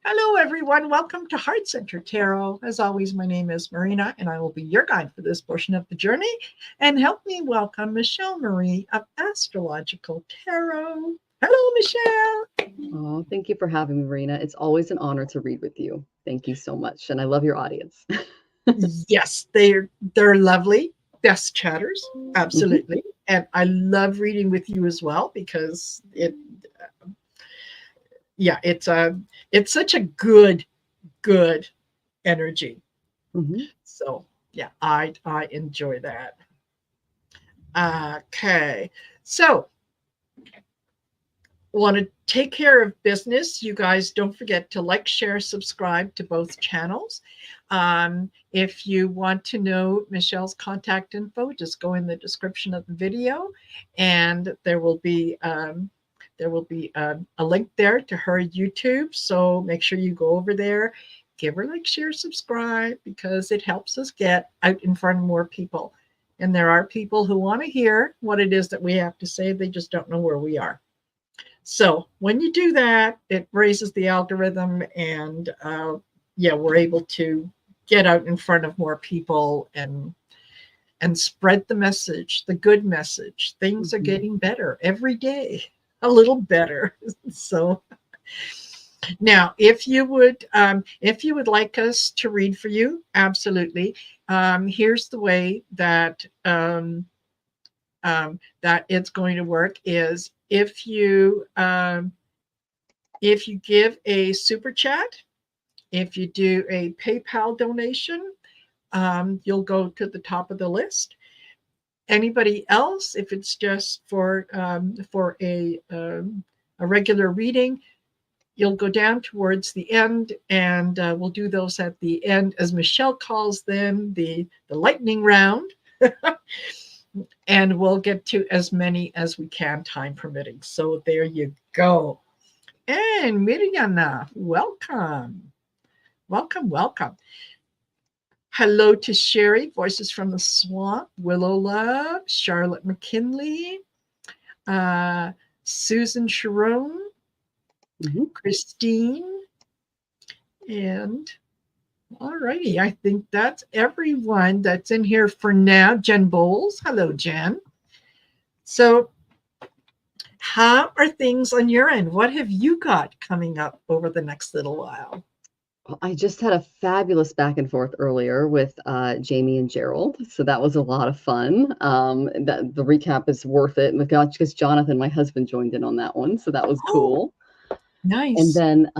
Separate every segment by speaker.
Speaker 1: Hello, everyone. Welcome to Heart Center Tarot. As always, my name is Marina, and I will be your guide for this portion of the journey. And help me welcome Michelle Marie of Astrological Tarot. Hello, Michelle.
Speaker 2: Oh, thank you for having me, Marina. It's always an honor to read with you. Thank you so much. And I love your audience.
Speaker 1: Yes, they're lovely, best chatters,
Speaker 2: Mhm.
Speaker 1: absolutely. And I love reading with you as well because it's such a good energy.
Speaker 2: Mhm.
Speaker 1: So yeah, I enjoy that. Okay. So, want to take care of business. You guys don't forget to like, share, subscribe to both channels. If you want to know Michelle's contact info, just go in the description of the video, and there will be a link there to her YouTube. So make sure you go over there, give her like, share, subscribe, because it helps us get out in front of more people. And there are people who want to hear what it is that we have to say. They just don't know where we are. So when you do that, it raises the algorithm, and yeah, we're able to get out in front of more people and spread the message, the good message. Things are
Speaker 2: Mhm.
Speaker 1: getting better every day, a little better. So now, if you would like us to read for you, absolutely. Here's the way that it's going to work: is if you give a super chat, if you do a PayPal donation, you'll go to the top of the list. Anybody else, if it's just for a regular reading, you'll go down towards the end, and we'll do those at the end, as Michelle calls them, the lightning round. And we'll get to as many as we can, time permitting. So there you go. And Miriana, welcome. Welcome, welcome. Hello to Sherry, Voices from the Swamp, Willow Love, Charlotte McKinley, uh, Susan Sharon,
Speaker 2: Mhm.
Speaker 1: Christine, and all righty. I think that's everyone that's in here for now. Jen Bowles. Hello, Jen. So, how are things on your end? What have you got coming up over the next little while?
Speaker 2: Well, I just had a fabulous back and forth earlier with Jamie and Gerald, so that was a lot of fun. That the recap is worth it, because Jonathan, my husband, joined in on that one, so that was
Speaker 1: Oh,
Speaker 2: cool. And
Speaker 1: nice.
Speaker 2: then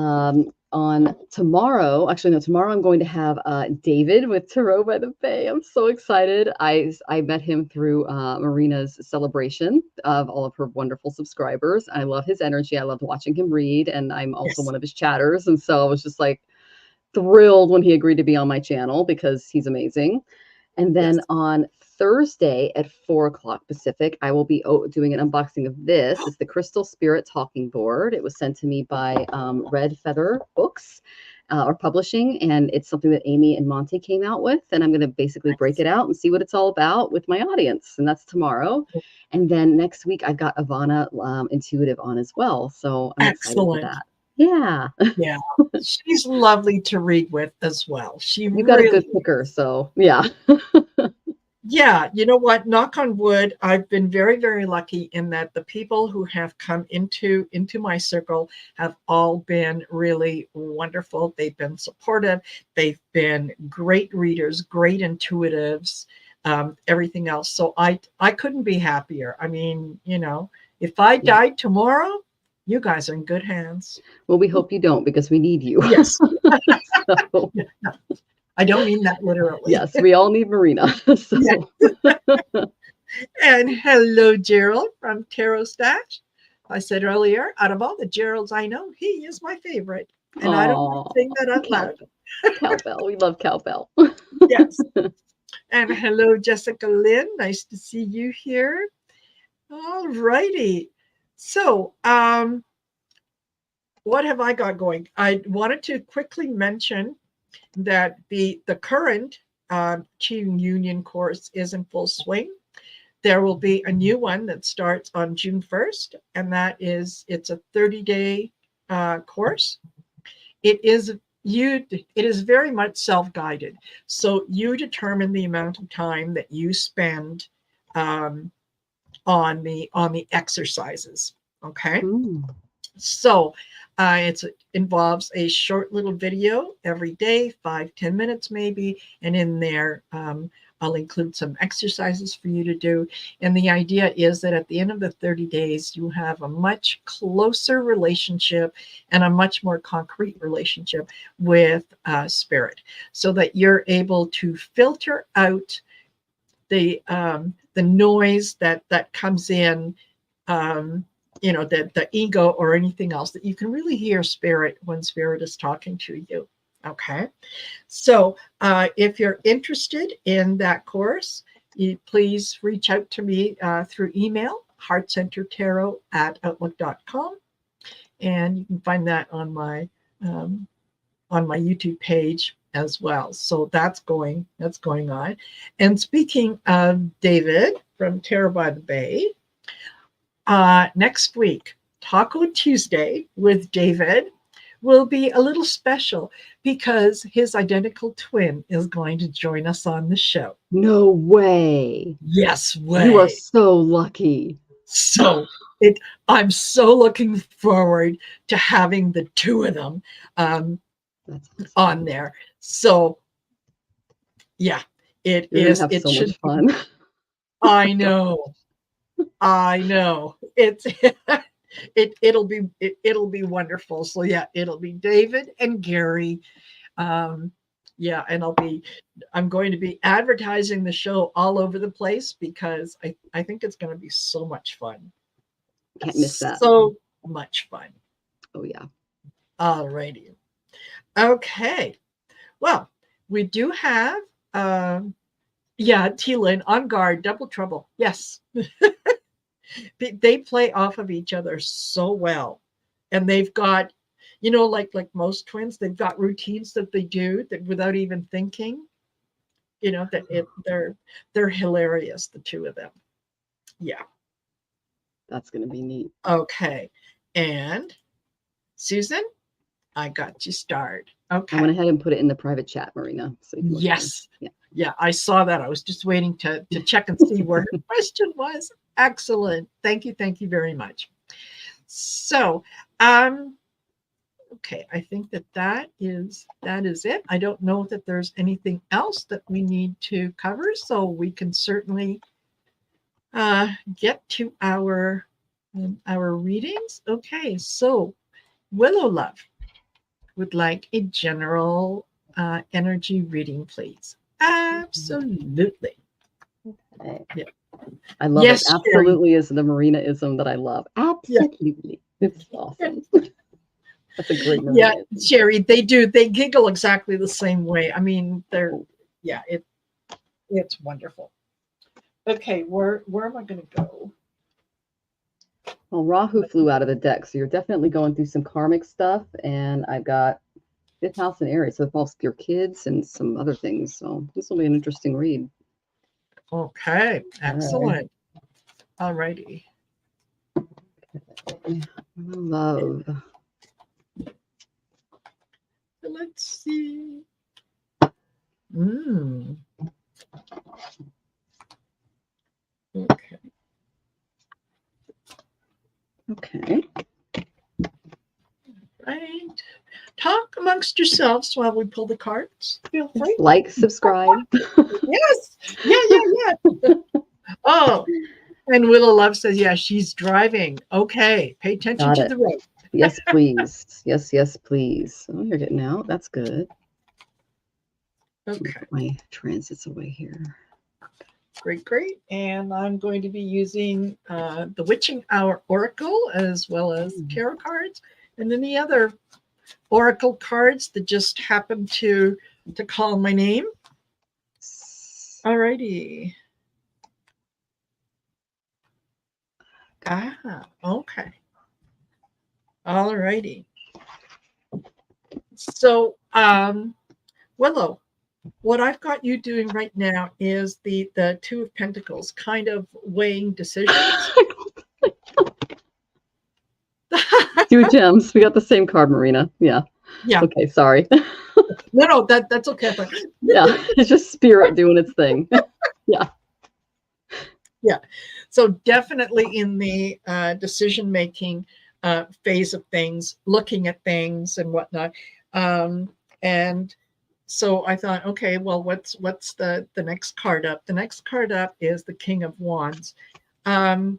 Speaker 2: on tomorrow, actually, no, tomorrow I'm going to have David with Tarot by the Bay. I'm so excited. I met him through Marina's celebration of all of her wonderful subscribers. I love his energy. I love watching him read, and I'm also
Speaker 1: Yes.
Speaker 2: one of his chatters. And so I was just like thrilled when he agreed to be on my channel because he's amazing. And
Speaker 1: Yes.
Speaker 2: then on Thursday at 4 o'clock Pacific, I will be doing an unboxing of this. It's the Crystal Spirit Talking Board. It was sent to me by Red Feather Books or Publishing, and it's something that Amy and Monty came out with. And I'm going to basically break
Speaker 1: Nice.
Speaker 2: it out and see what it's all about with my audience. And that's tomorrow. And then next week, I've got Ivana Intuitive on as well. So I'm excited for
Speaker 1: Excellent.
Speaker 2: that. Yeah.
Speaker 1: Yeah. She's lovely to read with as well. She
Speaker 2: You got a
Speaker 1: really,
Speaker 2: good picker. So yeah.
Speaker 1: yeah, you know what? Knock on wood, I've been very, very lucky in that the people who have come into my circle have all been really wonderful. They've been supportive. They've been great readers, great intuitives, everything else. So I couldn't be happier. I mean, if I
Speaker 2: Yeah.
Speaker 1: died tomorrow, you guys are in good hands.
Speaker 2: Well, we hope you don't because we need you.
Speaker 1: Yes.
Speaker 2: So,
Speaker 1: I don't mean that literally.
Speaker 2: yes, we all need Marina.
Speaker 1: Yeah.
Speaker 2: So,
Speaker 1: And hello, Gerald from Tarot Stash. I said earlier, out of all the Geralds I know, he is my favorite. And I don't mind
Speaker 2: oh,
Speaker 1: saying that out loud.
Speaker 2: cowbell. Cowbell. We love cowbell.
Speaker 1: Yes. And hello, Jessica Lynn. Nice to see you here. All righty. So, what have I got going? I wanted to quickly mention that the current Achieving Union course is in full swing. There will be a new one that starts on June 1st, and it's a 30-day course. it is it is very much self-guided. So you determine the amount of time that you spend on the exercises. Okay. So it involves a short little video every day, 5-10 minutes maybe, and in there I'll include some exercises for you to do. And the idea is that at the end of the 30 days, you have a much closer relationship and a much more concrete relationship with spirit, so that you're able to filter out the noise that comes in, the ego or anything else, that you can really hear spirit when spirit is talking to you. Okay. So if you're interested in that course, please reach out to me through email, heartcentertarot@outlook.com. And you can find that on my YouTube page as well. So that's going on. And speaking of David from Tarot by the Bay, next week, Taco Tuesday with David will be a little special because his identical twin is going to join us on the show.
Speaker 2: No way.
Speaker 1: Yes way.
Speaker 2: You are so lucky.
Speaker 1: So I'm so looking forward to having the two of them on there. So yeah,
Speaker 2: You're gonna have so much fun.
Speaker 1: I know. It'll be wonderful. So yeah, it'll be David and Gary. And I'm going to be advertising the show all over the place because I think it's going to be so much fun.
Speaker 2: Can't miss that.
Speaker 1: So much fun.
Speaker 2: Oh yeah.
Speaker 1: Alrighty. Okay. Well, we do have T-Lin, On Guard, Double Trouble. Yes. They play off of each other so well. And they've got, like most twins, they've got routines that they do that without even thinking, they're hilarious, the two of them. Yeah.
Speaker 2: That's going to be neat.
Speaker 1: Okay. And Susan, I got you started. Okay.
Speaker 2: I went ahead and put it in the private chat, Marina. So you can
Speaker 1: yes. Yeah, I saw that. I was just waiting to check and see where her question was. Excellent. Thank you very much. So, okay, I think that is it. I don't know that there's anything else that we need to cover, so we can certainly get to our readings. Okay, so Willow Love would like a general energy reading, please. Absolutely.
Speaker 2: Okay. Yeah. I love it. Absolutely is the Marina-ism that I love. Absolutely. Yeah. It's awesome. That's a great Marina.
Speaker 1: Yeah, Sherry, they do. They giggle exactly the same way. I mean, it's wonderful. Okay, where am I going to go?
Speaker 2: Well, Rahu flew out of the deck, so you're definitely going through some karmic stuff, and I've got 5th house in Aries, so it involves your kids and some other things. So this will be an interesting read.
Speaker 1: Okay, excellent. All righty.
Speaker 2: Okay. Love.
Speaker 1: Let's see. Okay.
Speaker 2: Okay.
Speaker 1: Right. Talk amongst yourselves while we pull the cards. Feel free.
Speaker 2: Like, subscribe.
Speaker 1: Yes. Yeah. Oh, and Willow Love says, yeah, she's driving. Okay. Pay attention to the road.
Speaker 2: Yes, please. Yes, please. Oh, you're getting out. That's good.
Speaker 1: Okay.
Speaker 2: Put my transits away here.
Speaker 1: Great. And I'm going to be using the Witching Hour Oracle as well as tarot cards, and then the other oracle cards that just happen to call my name. All righty. Okay. All righty. So, Willow, what I've got you doing right now is the Two of Pentacles, kind of weighing decisions.
Speaker 2: 2 gems. We got the same card, Marina. Yeah.
Speaker 1: Yeah.
Speaker 2: Okay, sorry.
Speaker 1: No, that's okay. But
Speaker 2: Yeah, it's just spirit doing its thing. Yeah.
Speaker 1: yeah. So definitely in the decision making phase of things, looking at things and whatnot. And so I thought, okay, well, what's the next card up? The next card up is the King of Wands. Um,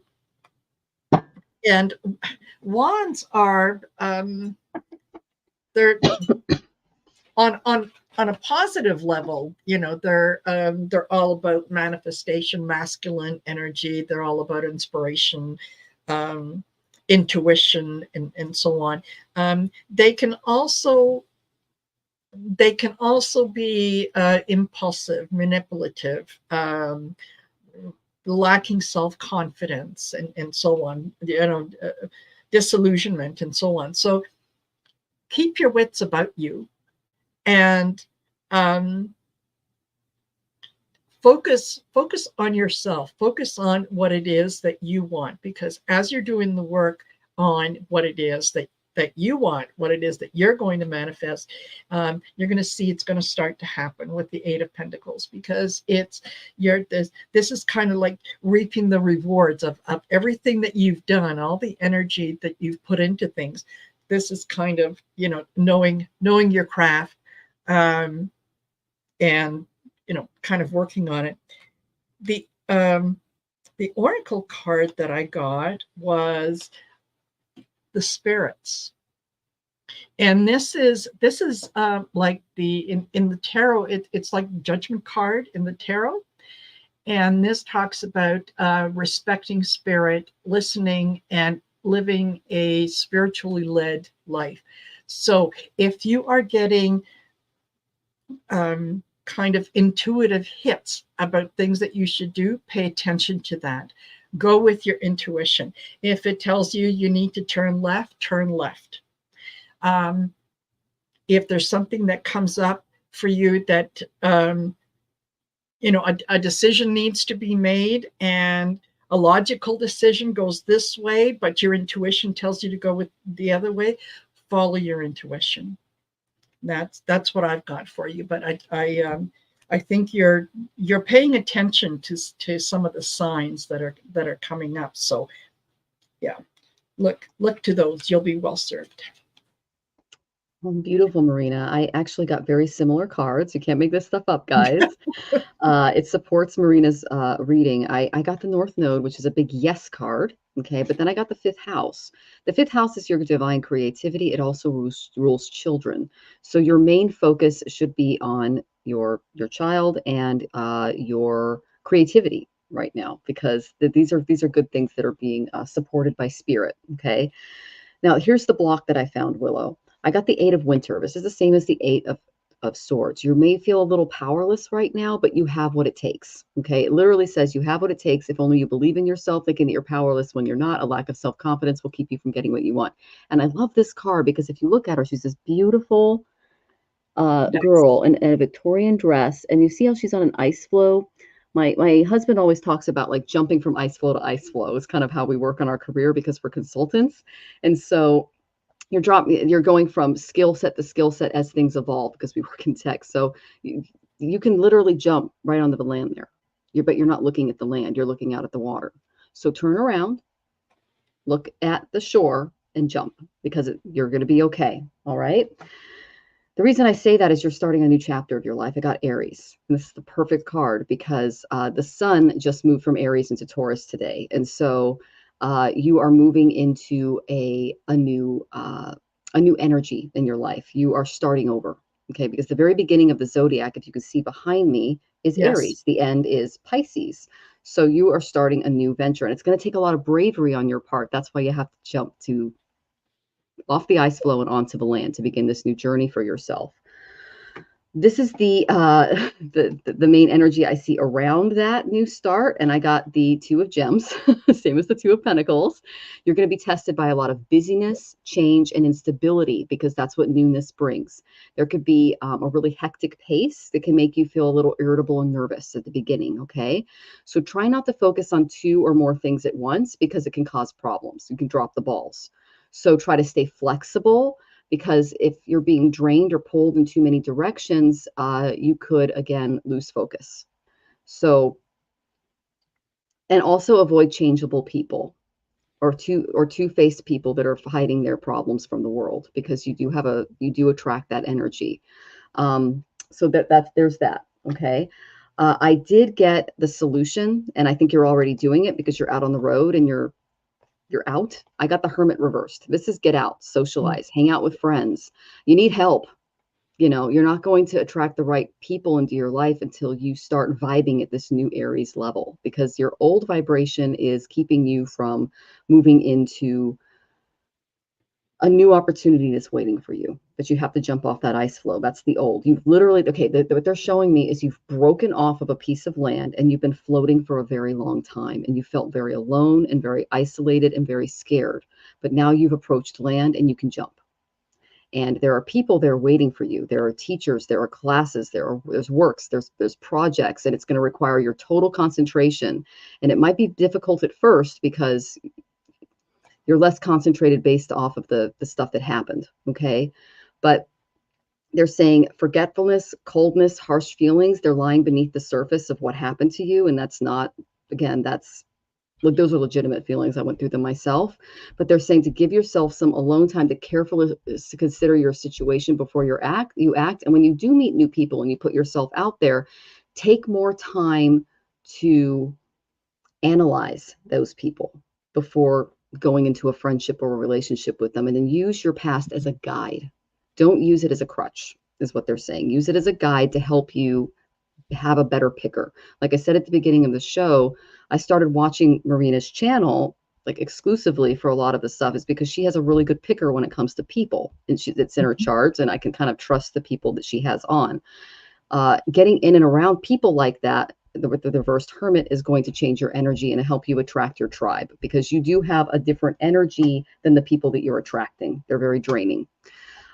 Speaker 1: and wands are they're on a positive level, they're all about manifestation, masculine energy. They're all about inspiration, um, intuition, and so on. They can also be impulsive, manipulative, lacking self-confidence, and so on. Disillusionment, and so on. So keep your wits about you, and um, focus on yourself. Focus on what it is that you want, because as you're doing the work on what it is that you want, what it is that you're going to manifest, you're going to see it's going to start to happen with the Eight of Pentacles, because this is kind of like reaping the rewards of everything that you've done, all the energy that you've put into things. This is kind of, knowing your craft, and kind of working on it. The oracle card that I got was the spirits, and this is like in the tarot, it's like judgment card in the tarot. And this talks about respecting spirit, listening, and living a spiritually led life. So if you are getting kind of intuitive hits about things that you should do, pay attention to that. Go with your intuition. If it tells you you need to turn left, turn left. If there's something that comes up for you that a decision needs to be made, and a logical decision goes this way, but your intuition tells you to go with the other way, follow your intuition. That's what I've got for you. But I think you're paying attention to some of the signs that are coming up. So yeah, look to those. You'll be well served.
Speaker 2: Well, beautiful, Marina. I actually got very similar cards. You can't make this stuff up, guys. It supports Marina's reading. I got the North Node, which is a big yes card. Okay, but then I got the fifth house. The fifth house is your divine creativity. It also rules children. So your main focus should be on your child and your creativity right now, because these are good things that are being supported by spirit. Okay. Now here's the block that I found, Willow. I got the Eight of Winter. This is the same as the Eight of Swords. You may feel a little powerless right now, but you have what it takes. Okay. It literally says you have what it takes. If only you believe in yourself, thinking that you're powerless when you're not. A lack of self-confidence will keep you from getting what you want. And I love this card because if you look at her, she's this beautiful girl in a Victorian dress. And you see how she's on an ice floe. My husband always talks about like jumping from ice floe to ice floe. It's kind of how we work on our career because we're consultants. And so you're going from skill set to skill set as things evolve, because we work in tech. So you can literally jump right onto the land there. But you're not looking at the land. You're looking out at the water. So turn around, look at the shore, and jump, because you're going to be okay. All right. The reason I say that is you're starting a new chapter of your life. I got Aries, and this is the perfect card because the sun just moved from Aries into Taurus today. And so you are moving into a new energy in your life. You are starting over, okay? Because the very beginning of the zodiac, if you can see behind me, is
Speaker 1: Yes.
Speaker 2: Aries. The end is Pisces. So you are starting a new venture, and it's going to take a lot of bravery on your part. That's why you have to jump off the ice floe and onto the land to begin this new journey for yourself. This is the main energy I see around that new start. And I got the Two of Gems, same as the Two of Pentacles. You're going to be tested by a lot of busyness, change, and instability, because that's what newness brings. There could be a really hectic pace that can make you feel a little irritable and nervous at the beginning, okay? So try not to focus on two or more things at once, because it can cause problems. You can drop the balls. So try to stay flexible, because if you're being drained or pulled in too many directions, you could, again, lose focus. So, and also avoid changeable people or two-faced people that are hiding their problems from the world, because you do attract that energy. So there's that. Okay. I did get the solution, and I think you're already doing it because you're out on the road and you're out. I got the Hermit reversed. This is get out, socialize, hang out with friends. You need help. You're not going to attract the right people into your life until you start vibing at this new Aries level, because your old vibration is keeping you from moving into a new opportunity that's waiting for you. But you have to jump off that ice floe. That's the old. You've literally, okay, what they're showing me is you've broken off of a piece of land and you've been floating for a very long time, and you felt very alone and very isolated and very scared. But now you've approached land and you can jump. And there are people there waiting for you. There are teachers, there are classes, there's works, there's projects, and it's going to require your total concentration. And it might be difficult at first because you're less concentrated based off of the stuff that happened. Okay. But they're saying forgetfulness, coldness, harsh feelings, they're lying beneath the surface of what happened to you. And that's not, again, those are legitimate feelings. I went through them myself, but they're saying to give yourself some alone time to carefully consider your situation before you act. And when you do meet new people and you put yourself out there, take more time to analyze those people before going into a friendship or a relationship with them, and then use your past as a guide. Don't use it as a crutch, is what they're saying. Use it as a guide to help you have a better picker. Like I said at the beginning of the show, I started watching Marina's channel like exclusively for a lot of the stuff is because she has a really good picker when it comes to people, and it's in her charts, and I can kind of trust the people that she has on. Getting in and around people like that with the reversed Hermit is going to change your energy and help you attract your tribe, because you do have a different energy than the people that you're attracting. They're very draining.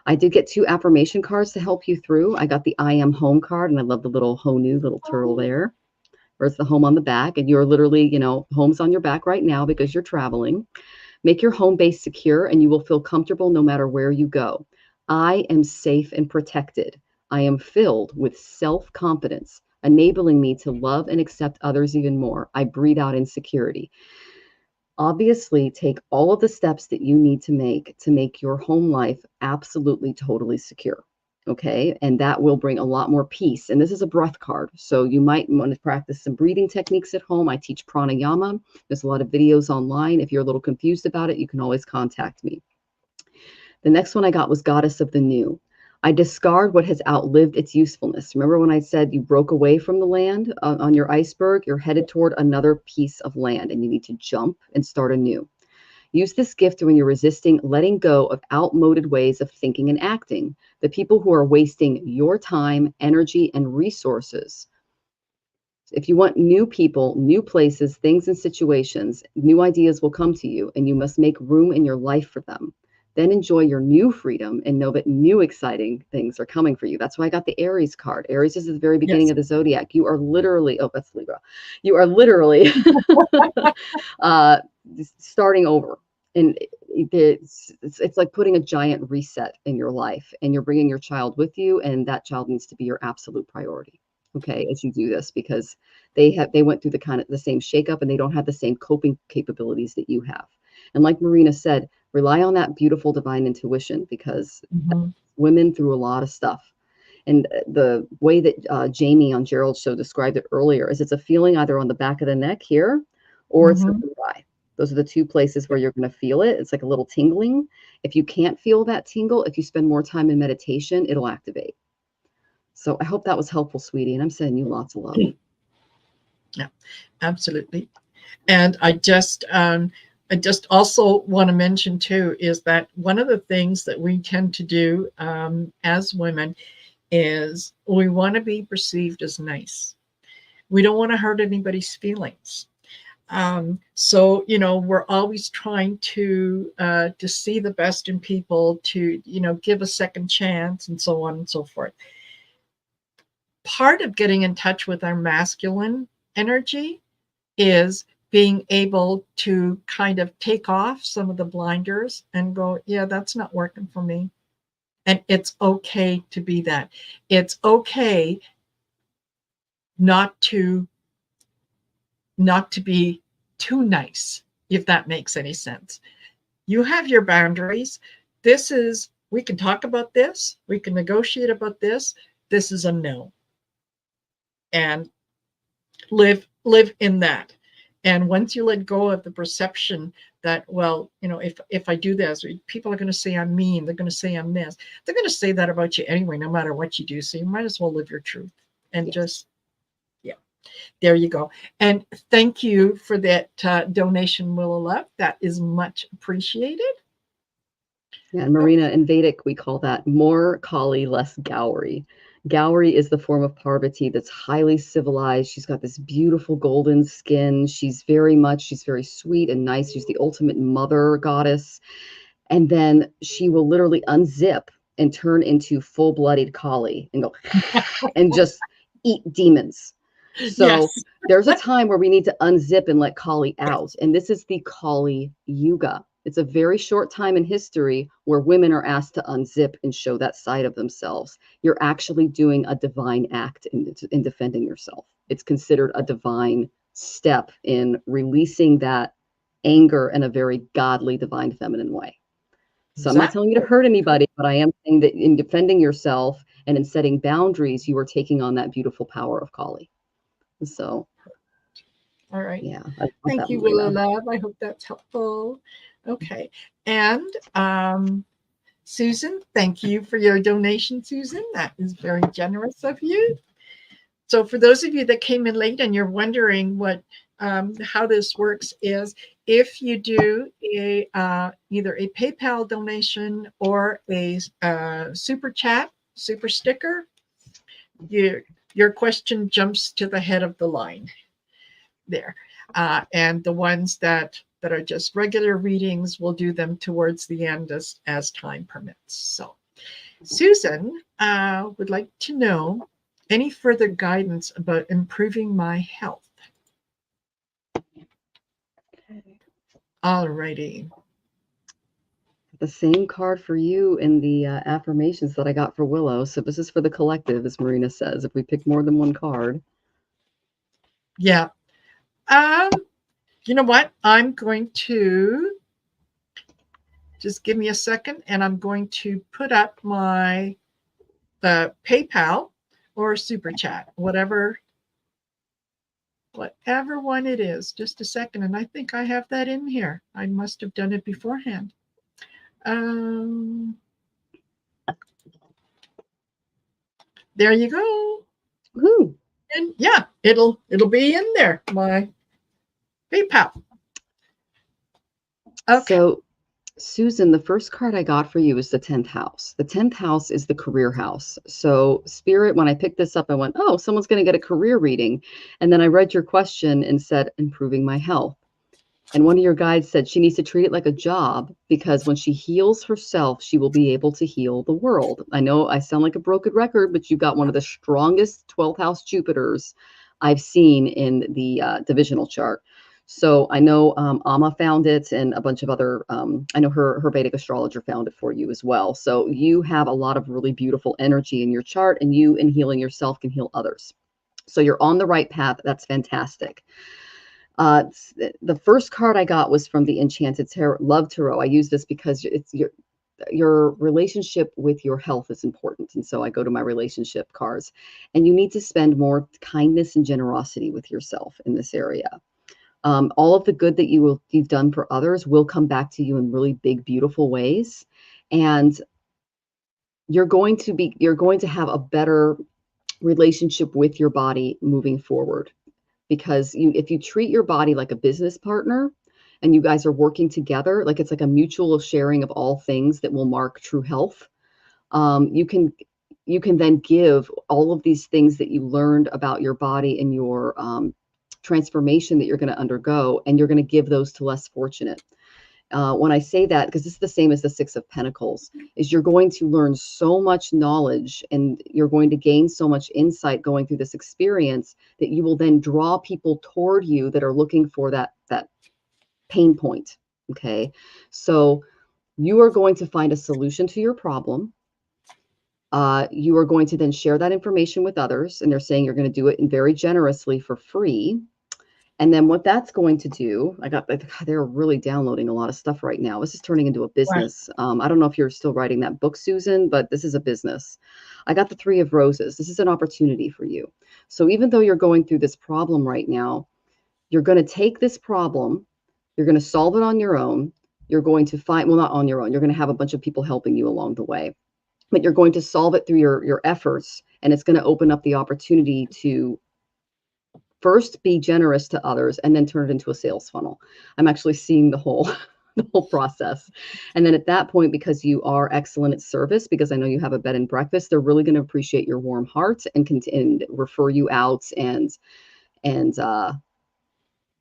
Speaker 2: I did get 2 affirmation cards to help you through. I got the I am home card, and I love the little Honu little turtle there. Where's the home on the back? And you're literally, home's on your back right now because you're traveling. Make your home base secure, and you will feel comfortable no matter where you go. I am safe and protected. I am filled with self-confidence, enabling me to love and accept others even more. I breathe out insecurity. Obviously, take all of the steps that you need to make your home life absolutely, totally secure. Okay. And that will bring a lot more peace. And this is a breath card. So you might want to practice some breathing techniques at home. I teach pranayama. There's a lot of videos online. If you're a little confused about it, you can always contact me. The next one I got was Goddess of the New. I discard what has outlived its usefulness. Remember when I said you broke away from the land on your iceberg? You're headed toward another piece of land, and you need to jump and start anew. Use this gift when you're resisting letting go of outmoded ways of thinking and acting. The people who are wasting your time, energy, and resources. If you want new people, new places, things, and situations, new ideas will come to you, and you must make room in your life for them. Then enjoy your new freedom and know that new exciting things are coming for you. That's why I got the Aries card. Aries is at the very beginning of the zodiac. You are literally, that's Libra. You are literally starting over. And it's like putting a giant reset in your life, and you're bringing your child with you, and that child needs to be your absolute priority. Okay, as you do this, because they went through the same shakeup, and they don't have the same coping capabilities that you have. And like Marina said, rely on that beautiful divine intuition, because women through a lot of stuff. And the way that Jamie on Gerald's show described it earlier is it's a feeling either on the back of the neck here, or it's in the thigh. Those are the 2 places where you're going to feel it. It's like a little tingling. If you can't feel that tingle, if you spend more time in meditation, it'll activate. So I hope that was helpful, sweetie. And I'm sending you lots of love.
Speaker 1: Yeah, absolutely. And I just also want to mention too, is that one of the things that we tend to do as women is we want to be perceived as nice. We don't want to hurt anybody's feelings. So, we're always trying to see the best in people, to, give a second chance, and so on and so forth. Part of getting in touch with our masculine energy is being able to kind of take off some of the blinders and go, yeah, that's not working for me. And it's okay to be that. It's okay not to be too nice, if that makes any sense. You have your boundaries. We can talk about this, we can negotiate about this. This is a no. And live in that. And once you let go of the perception that, well, if I do this, people are going to say I'm mean, they're going to say I'm this, they're going to say that about you anyway, no matter what you do. So you might as well live your truth and just, yeah, there you go. And thank you for that donation, Willow Love. That is much appreciated.
Speaker 2: Yeah, and Marina, in Vedic, we call that more Kali, less Gauri. Gauri is the form of Parvati that's highly civilized. She's got this beautiful golden skin. She's very sweet and nice. She's the ultimate mother goddess. And then she will literally unzip and turn into full-blooded Kali and go and just eat demons. So
Speaker 1: Yes.
Speaker 2: There's a time where we need to unzip and let Kali out. And this is the Kali Yuga. It's a very short time in history where women are asked to unzip and show that side of themselves. You're actually doing a divine act in defending yourself. It's considered a divine step in releasing that anger in a very godly, divine, feminine way. So I'm not telling you to hurt anybody, but I am saying that in defending yourself and in setting boundaries, you are taking on that beautiful power of Kali. So,
Speaker 1: all right.
Speaker 2: Yeah.
Speaker 1: Thank you, Willow Love. I hope that's helpful. Okay. And Susan, thank you for your donation, Susan. That is very generous of you. So for those of you that came in late and you're wondering how this works, is if you do either a PayPal donation or a super chat, super sticker, your question jumps to the head of the line there. And the ones that are just regular readings, we'll do them towards the end as time permits. So Susan would like to know any further guidance about improving my health.
Speaker 2: Okay.
Speaker 1: All righty.
Speaker 2: The same card for you in the affirmations that I got for Willow. So this is for the collective, as Marina says, if we pick more than one card.
Speaker 1: Yeah. You know what? I'm going to just give me a second, and I'm going to put up my PayPal or super chat, whatever one it is. Just a second, and I think I have that in here. I must have done it beforehand. There you go.
Speaker 2: Woo.
Speaker 1: And yeah, it'll be in there. My PayPal. Okay.
Speaker 2: So, Susan, the first card I got for you is the 10th house. The 10th house is the career house. So, Spirit, when I picked this up, I went, oh, someone's going to get a career reading. And then I read your question and said, improving my health. And one of your guides said she needs to treat it like a job, because when she heals herself, she will be able to heal the world. I know I sound like a broken record, but you got one of the strongest 12th house Jupiters I've seen in the divisional chart. So I know Amma found it, and a bunch of other, I know her Vedic astrologer found it for you as well. So you have a lot of really beautiful energy in your chart, and you, in healing yourself, can heal others. So you're on the right path. That's fantastic. The first card I got was from the Enchanted Love Tarot. I use this because it's your relationship with your health is important. And so I go to my relationship cards, and you need to spend more kindness and generosity with yourself in this area. All of the good that you've done for others will come back to you in really big, beautiful ways. And you're going to have a better relationship with your body moving forward. Because if you treat your body like a business partner and you guys are working together, like it's like a mutual sharing of all things that will mark true health, you can then give all of these things that you learned about your body and your transformation that you're going to undergo, and you're going to give those to less fortunate. When I say that, because this is the same as the Six of Pentacles, is you're going to learn so much knowledge and you're going to gain so much insight going through this experience that you will then draw people toward you that are looking for that pain point. Okay. So you are going to find a solution to your problem. You are going to then share that information with others, and they're saying you're going to do it very generously for free. And then what that's going to do, they're really downloading a lot of stuff right now. This is turning into a
Speaker 1: Right.
Speaker 2: business. I don't know if you're still writing that book, Susan, but this is a business. I got the Three of Roses. This is an opportunity for you. So even though you're going through this problem right now, you're going to take this problem, you're going to solve it on your own. You're going to find, well, not on your own. You're going to have a bunch of people helping you along the way, but you're going to solve it through your efforts. And it's going to open up the opportunity to first be generous to others and then turn it into a sales funnel. I'm actually seeing the whole the whole process. And then at that point, because you are excellent at service, because I know you have a bed and breakfast, they're really going to appreciate your warm heart and refer you out, and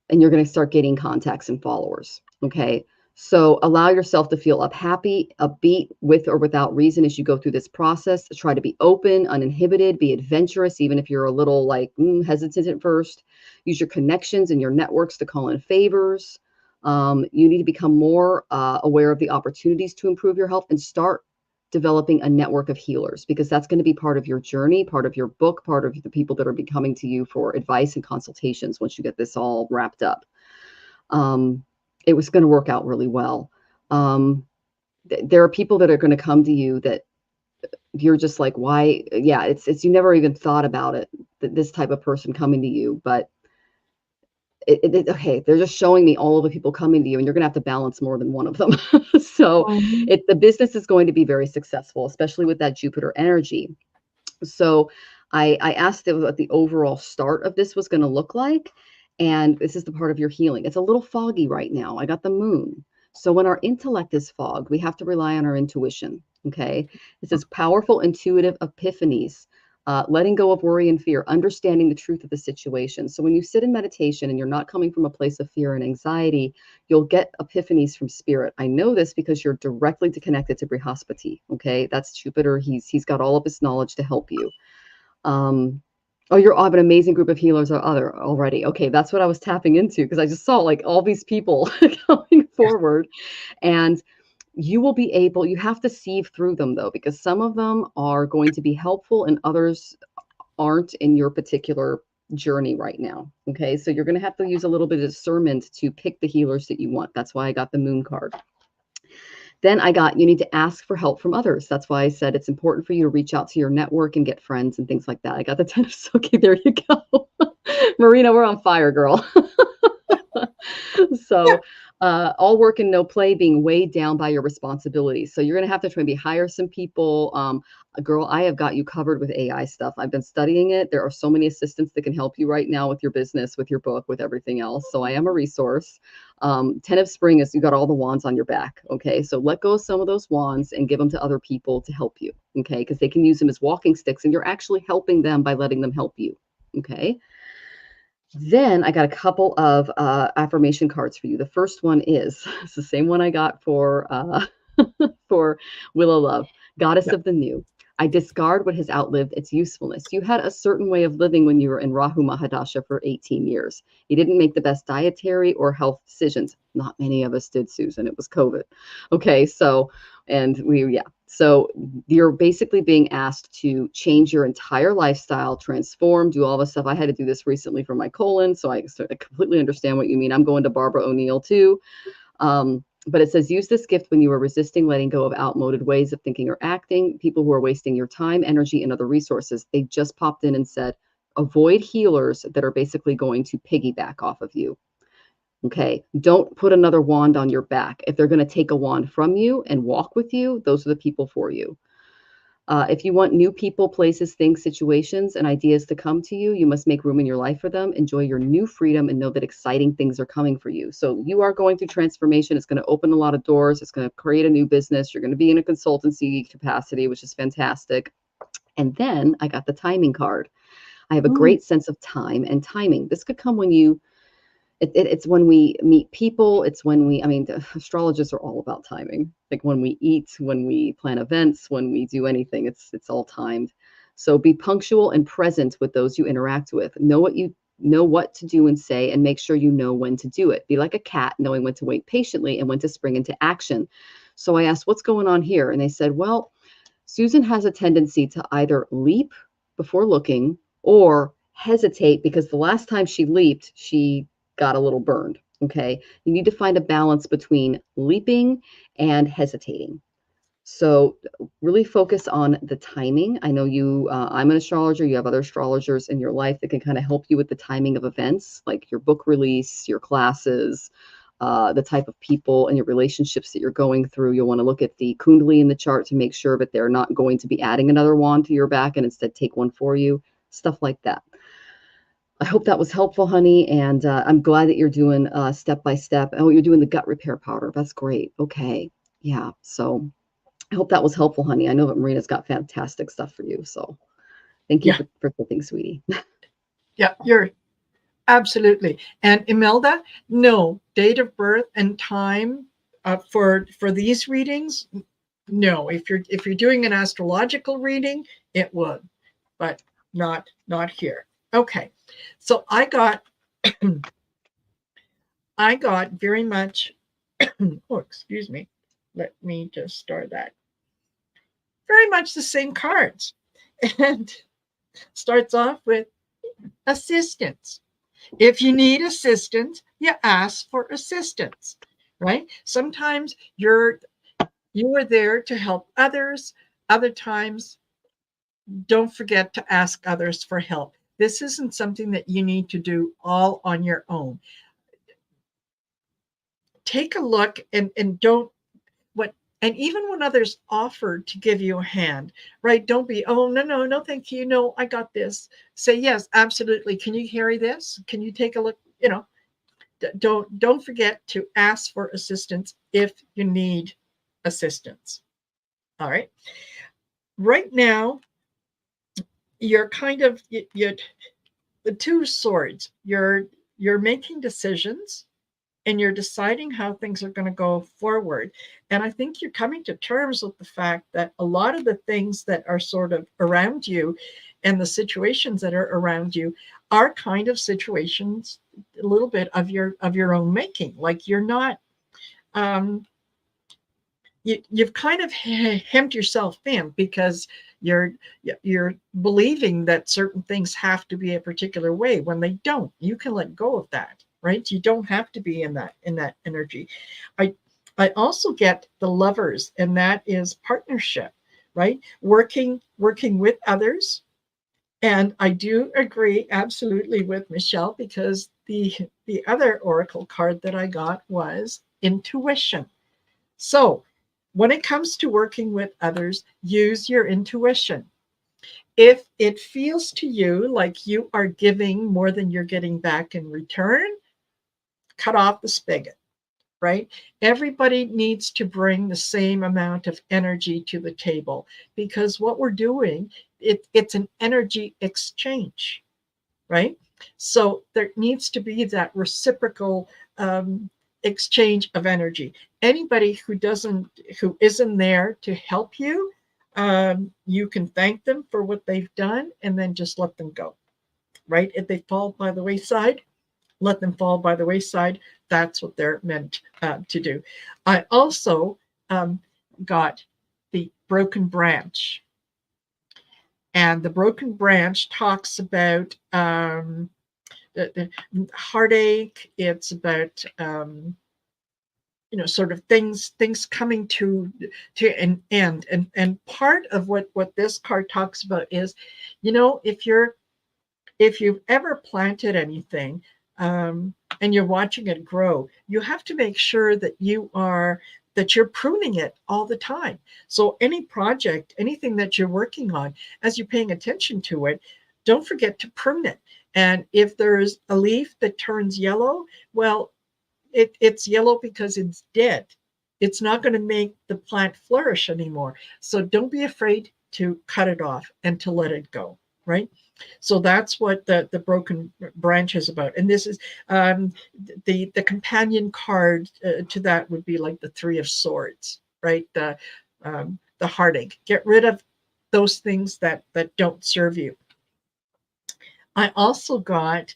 Speaker 2: you're going to start getting contacts and followers. Okay. So allow yourself to feel happy, upbeat, with or without reason as you go through this process. Try to be open, uninhibited, be adventurous, even if you're a little like hesitant at first. Use your connections and your networks to call in favors. You need to become more aware of the opportunities to improve your health and start developing a network of healers, because that's going to be part of your journey, part of your book, part of the people that are coming to you for advice and consultations once you get this all wrapped up. It was going to work out really well. There are people that are going to come to you that you're just like, why? Yeah, it's you never even thought about it, that this type of person coming to you, but okay, they're just showing me all of the people coming to you, and you're going to have to balance more than one of them. So
Speaker 1: Mhm.
Speaker 2: the business is going to be very successful, especially with that Jupiter energy. So I asked them what the overall start of this was going to look like. And this is the part of your healing. It's a little foggy right now. I got the moon. So when our intellect is fogged, we have to rely on our intuition. Okay. This is powerful, intuitive epiphanies, letting go of worry and fear, understanding the truth of the situation. So when you sit in meditation and you're not coming from a place of fear and anxiety, you'll get epiphanies from spirit. I know this because you're directly connected to Brihaspati. Okay. That's Jupiter. He's got all of his knowledge to help you. Oh, you're of an amazing group of healers already. Okay, that's what I was tapping into, because I just saw like all these people coming
Speaker 1: Yes.
Speaker 2: forward, and you will be able, you have to sieve through them though, because some of them are going to be helpful and others aren't in your particular journey right now. Okay, so you're going to have to use a little bit of discernment to pick the healers that you want. That's why I got the moon card. Then I got, you need to ask for help from others. That's why I said it's important for you to reach out to your network and get friends and things like that. I got the 10 of Soki. There you go. Marina, we're on fire, girl.
Speaker 1: Yeah.
Speaker 2: So all work and no play, being weighed down by your responsibilities. So you're going to have to maybe hire some people. Girl, I have got you covered with AI stuff. I've been studying it. There are so many assistants that can help you right now with your business, with your book, with everything else. So I am a resource. 10 of spring is you got all the wands on your back. Okay. So let go of some of those wands and give them to other people to help you. Okay. Because they can use them as walking sticks and you're actually helping them by letting them help you. Okay. Then I got a couple of affirmation cards for you. The first one is it's the same one I got for for Willow Love, Goddess
Speaker 1: Yeah.
Speaker 2: of the New. I discard what has outlived its usefulness. You had a certain way of living when you were in Rahu Mahadasha for 18 years. You didn't make the best dietary or health decisions. Not many of us did, Susan. It was COVID. Okay, so, So you're basically being asked to change your entire lifestyle, transform, do all this stuff. I had to do this recently for my colon, so I completely understand what you mean. I'm going to Barbara O'Neill too. But it says, use this gift when you are resisting letting go of outmoded ways of thinking or acting, people who are wasting your time, energy, and other resources. They just popped in and said, avoid healers that are basically going to piggyback off of you. Okay. Don't put another wand on your back. If they're going to take a wand from you and walk with you, those are the people for you. If you want new people, places, things, situations, and ideas to come to you, you must make room in your life for them. Enjoy your new freedom and know that exciting things are coming for you. So you are going through transformation. It's going to open a lot of doors. It's going to create a new business. You're going to be in a consultancy capacity, which is fantastic. And then I got the timing card. I have a great sense of time and timing. This could come when it's when we meet people. It's when the astrologists are all about timing. Like when we eat, when we plan events, when we do anything, it's all timed. So be punctual and present with those you interact with. Know what to do and say, and make sure you know when to do it. Be like a cat, knowing when to wait patiently and when to spring into action. So I asked, what's going on here? And they said, well, Susan has a tendency to either leap before looking or hesitate because the last time she leaped, she got a little burned. Okay. You need to find a balance between leaping and hesitating. So really focus on the timing. I know I'm an astrologer. You have other astrologers in your life that can kind of help you with the timing of events, like your book release, your classes, the type of people and your relationships that you're going through. You'll want to look at the Kundalini in the chart to make sure that they're not going to be adding another wand to your back and instead take one for you, stuff like that. I hope that was helpful, honey. And I'm glad that you're doing step by step. Oh, you're doing the gut repair powder. That's great. Okay. Yeah. So I hope that was helpful, honey. I know that Marina's got fantastic stuff for you. So thank you
Speaker 1: Yeah.
Speaker 2: for cooking, sweetie.
Speaker 1: Yeah, you're absolutely. And Imelda, no, date of birth and time for these readings, no. If you're doing an astrological reading, it would, but not here. Okay. So I got very much oh, excuse me. Let me just start that. Very much the same cards. And starts off with assistance. If you need assistance, you ask for assistance, right? Sometimes you are there to help others. Other times, don't forget to ask others for help. This isn't something that you need to do all on your own. Take a look and don't what and even when others offer to give you a hand, right? Don't be, oh no, thank you. No, I got this. Say yes, absolutely. Can you carry this? Can you take a look? Don't forget to ask for assistance if you need assistance. All right. Right now, you're kind of you the two swords. You're making decisions and you're deciding how things are going to go forward. And I think you're coming to terms with the fact that a lot of the things that are sort of around you and the situations that are around you are kind of situations a little bit of your own making. Like you're not um, you've kind of hemmed yourself in because you're you're believing that certain things have to be a particular way when they don't. You can let go of that, right? You don't have to be in that energy. I also get the lovers, and that is partnership, right? Working with others. And I do agree absolutely with Michelle because the other oracle card that I got was intuition. So when it comes to working with others, use your intuition. If it feels to you like you are giving more than you're getting back in return, cut off the spigot, right? Everybody needs to bring the same amount of energy to the table because what we're doing, it's an energy exchange, right? So there needs to be that reciprocal exchange of energy. Anybody who isn't there to help you, you can thank them for what they've done and then just let them go, right? If they fall by the wayside, let them fall by the wayside. That's what they're meant to do. I also got the broken branch. And the broken branch talks about the heartache. It's about sort of things coming to an end. And part of what this card talks about is, if you've ever planted anything and you're watching it grow, you have to make sure that you're pruning it all the time. So any project, anything that you're working on, as you're paying attention to it, don't forget to prune it. And if there's a leaf that turns yellow, well, it's yellow because it's dead. It's not going to make the plant flourish anymore. So don't be afraid to cut it off and to let it go, right? So that's what the broken branch is about. And this is the companion card to that would be like the Three of Swords, right? The heartache. Get rid of those things that don't serve you. I also got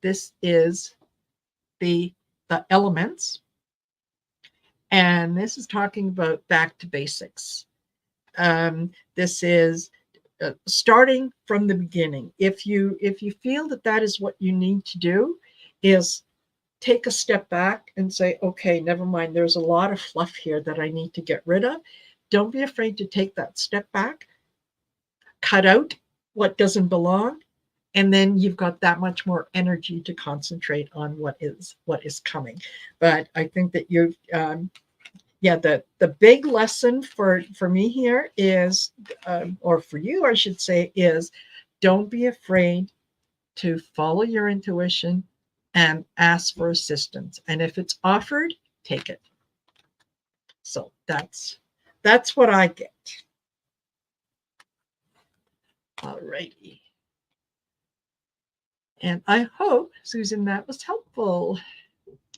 Speaker 1: this is the elements, and this is talking about back to basics. This is starting from the beginning. If you feel that that is what you need to do, is take a step back and say, okay, never mind, there's a lot of fluff here that I need to get rid of. Don't be afraid to take that step back, cut out what doesn't belong, and then you've got that much more energy to concentrate on what is coming. But I think that you've yeah, the big lesson for me here is, or for you I should say, is don't be afraid to follow your intuition and ask for assistance, and if it's offered, take it. So that's what I get. All righty. And I hope, Susan, that was helpful.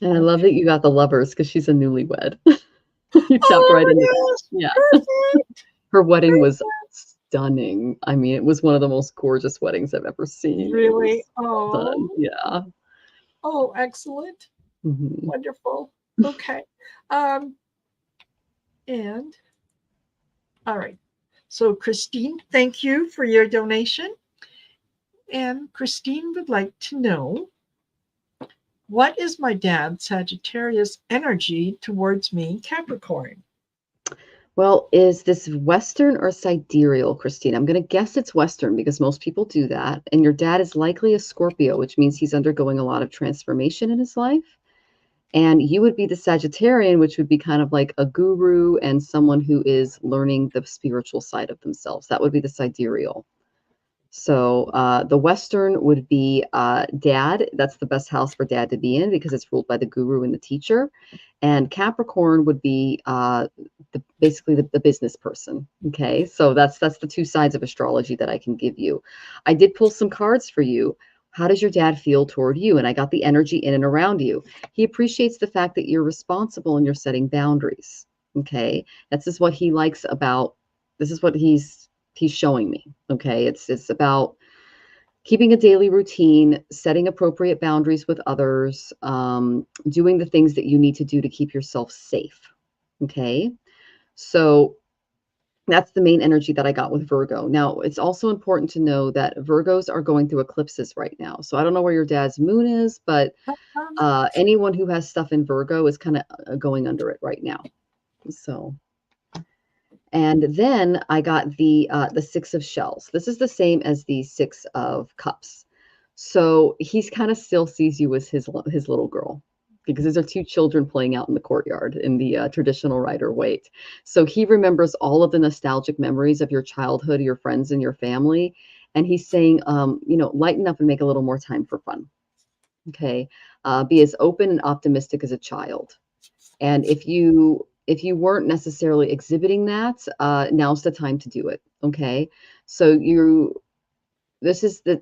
Speaker 2: And I love that you got the Lovers because she's a newlywed. You tapped right into that. Yeah.
Speaker 1: Perfect.
Speaker 2: Her wedding was stunning. I mean, it was one of the most gorgeous weddings I've ever seen.
Speaker 1: Really? Oh,
Speaker 2: done. Yeah.
Speaker 1: Oh, excellent.
Speaker 2: Mm-hmm.
Speaker 1: Wonderful. Okay. And all right. So Christine, thank you for your donation. And Christine would like to know, what is my dad's Sagittarius energy towards me, Capricorn?
Speaker 2: Well, is this Western or sidereal, Christine? I'm going to guess it's Western because most people do that. And your dad is likely a Scorpio, which means he's undergoing a lot of transformation in his life. And you would be the Sagittarian, which would be kind of like a guru and someone who is learning the spiritual side of themselves. That would be the sidereal. So the Western would be Dad. That's the best house for Dad to be in because it's ruled by the guru and the teacher. And Capricorn would be basically the business person. Okay, so that's the two sides of astrology that I can give you. I did pull some cards for you. How does your dad feel toward you? And I got the energy in and around you. He appreciates the fact that you're responsible and you're setting boundaries. Okay, this is what he likes about. This is what he's showing me. Okay, it's about keeping a daily routine, setting appropriate boundaries with others, doing the things that you need to do to keep yourself safe. Okay, so that's the main energy that I got with Virgo. Now, it's also important to know that Virgos are going through eclipses right now. So I don't know where your dad's moon is, but anyone who has stuff in Virgo is kind of going under it right now. So, and then I got the Six of Shells. This is the same as the Six of Cups. So he's kind of still sees you as his little girl, because these are two children playing out in the courtyard in the traditional Rider-Waite. So he remembers all of the nostalgic memories of your childhood, your friends, and your family. And he's saying, lighten up and make a little more time for fun. Okay, be as open and optimistic as a child. And if you weren't necessarily exhibiting that, now's the time to do it. Okay, so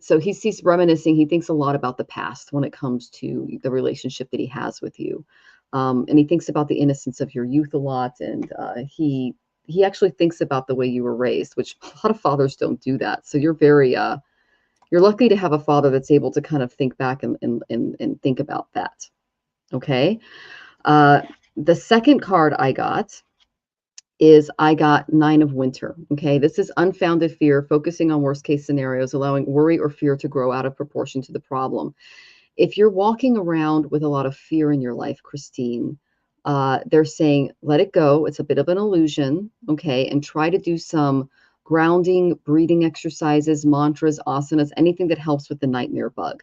Speaker 2: so he's reminiscing. He thinks a lot about the past when it comes to the relationship that he has with you, and he thinks about the innocence of your youth a lot. And he actually thinks about the way you were raised, which a lot of fathers don't do that. So you're you're lucky to have a father that's able to kind of think back and think about that. Okay. The second card I got is Nine of Winter. Okay, this is unfounded fear, focusing on worst case scenarios, allowing worry or fear to grow out of proportion to the problem. If you're walking around with a lot of fear in your life, Christine, they're saying, let it go. It's a bit of an illusion. Okay, and try to do some grounding, breathing exercises, mantras, asanas, anything that helps with the nightmare bug.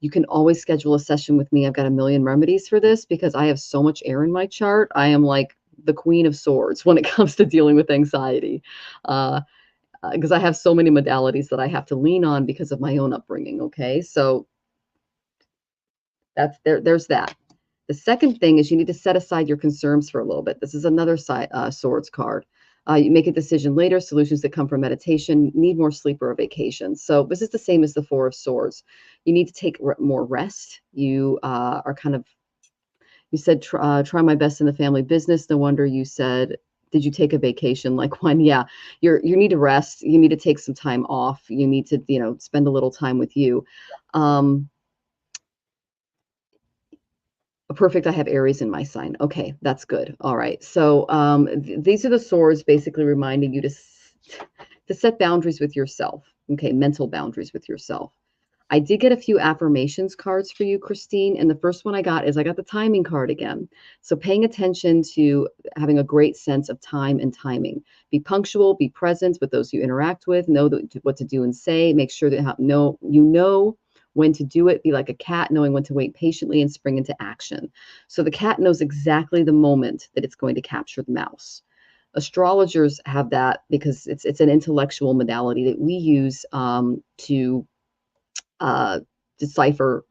Speaker 2: You can always schedule a session with me. I've got a million remedies for this because I have so much air in my chart. I am like the Queen of Swords when it comes to dealing with anxiety, because I have so many modalities that I have to lean on because of my own upbringing. Okay, so there's that. The second thing is you need to set aside your concerns for a little bit. This is another Swords card. You make a decision later. Solutions that come from meditation. Need more sleep or a vacation. So this is the same as the Four of Swords. You need to take more rest. You are kind of, you said try my best in the family business. No wonder you said, did you take a vacation like one? Yeah, you need to rest. You need to take some time off. You need to spend a little time with you. Perfect. I have Aries in my sign. Okay, that's good. All right. So these are the swords basically reminding you to set boundaries with yourself. Okay, mental boundaries with yourself. I did get a few affirmations cards for you, Christine. And the first one I got the timing card again. So paying attention to having a great sense of time and timing. Be punctual, be present with those you interact with, know what to do and say. Make sure that you know when to do it. Be like a cat, knowing when to wait patiently and spring into action. So the cat knows exactly the moment that it's going to capture the mouse. Astrologers have that because it's an intellectual modality that we use to uh, decipher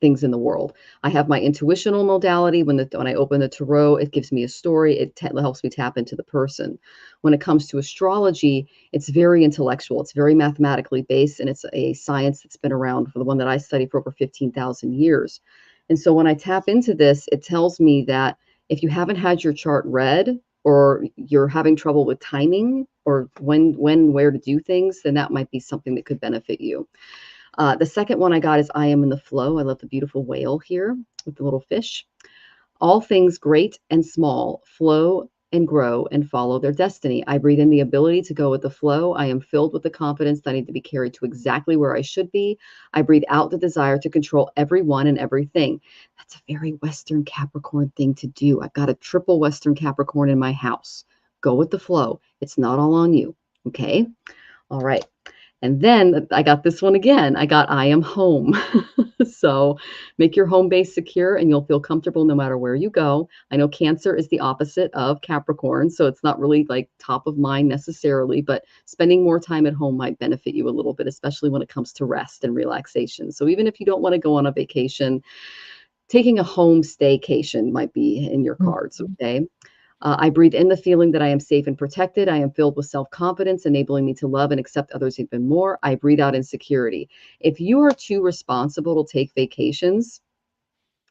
Speaker 2: things in the world. I have my intuitional modality. When I open the tarot, it gives me a story. It helps me tap into the person. When it comes to astrology, it's very intellectual. It's very mathematically based, and it's a science that's been around for the one that I study for over 15,000 years. And so when I tap into this, it tells me that if you haven't had your chart read, or you're having trouble with timing or where to do things, then that might be something that could benefit you. The second one I got is I am in the flow. I love the beautiful whale here with the little fish. All things great and small flow and grow and follow their destiny. I breathe in the ability to go with the flow. I am filled with the confidence that I need to be carried to exactly where I should be. I breathe out the desire to control everyone and everything. That's a very Western Capricorn thing to do. I've got a triple Western Capricorn in my house. Go with the flow. It's not all on you. Okay. All right. And then I got this one again. I got I am home. So make your home base secure and you'll feel comfortable no matter where you go. I know Cancer is the opposite of Capricorn, so it's not really like top of mind necessarily, but spending more time at home might benefit you a little bit, especially when it comes to rest and relaxation. So even if you don't want to go on a vacation, taking a home staycation might be in your cards, okay? I breathe in the feeling that I am safe and protected. I am filled with self-confidence, enabling me to love and accept others even more. I breathe out insecurity. If you are too responsible to take vacations,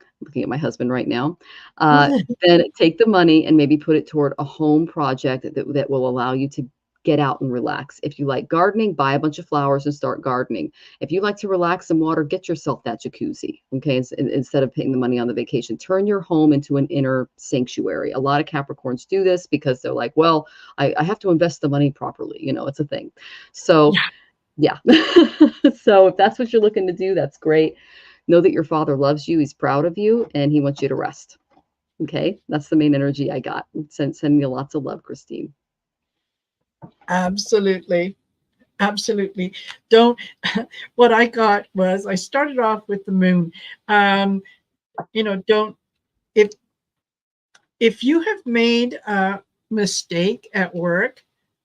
Speaker 2: I'm looking at my husband right now, then take the money and maybe put it toward a home project that will allow you to get out and relax. If you like gardening, buy a bunch of flowers and start gardening. If you like to relax in water, get yourself that jacuzzi, okay? Instead of paying the money on the vacation, turn your home into an inner sanctuary. A lot of Capricorns do this because they're like, well, I have to invest the money properly. It's a thing. So yeah. So if that's what you're looking to do, that's great. Know that your father loves you. He's proud of you and he wants you to rest. Okay. That's the main energy I got. Send me lots of love, Christine.
Speaker 1: Absolutely. Absolutely. Don't, what I got was I started off with the moon. Don't, if you have made a mistake at work,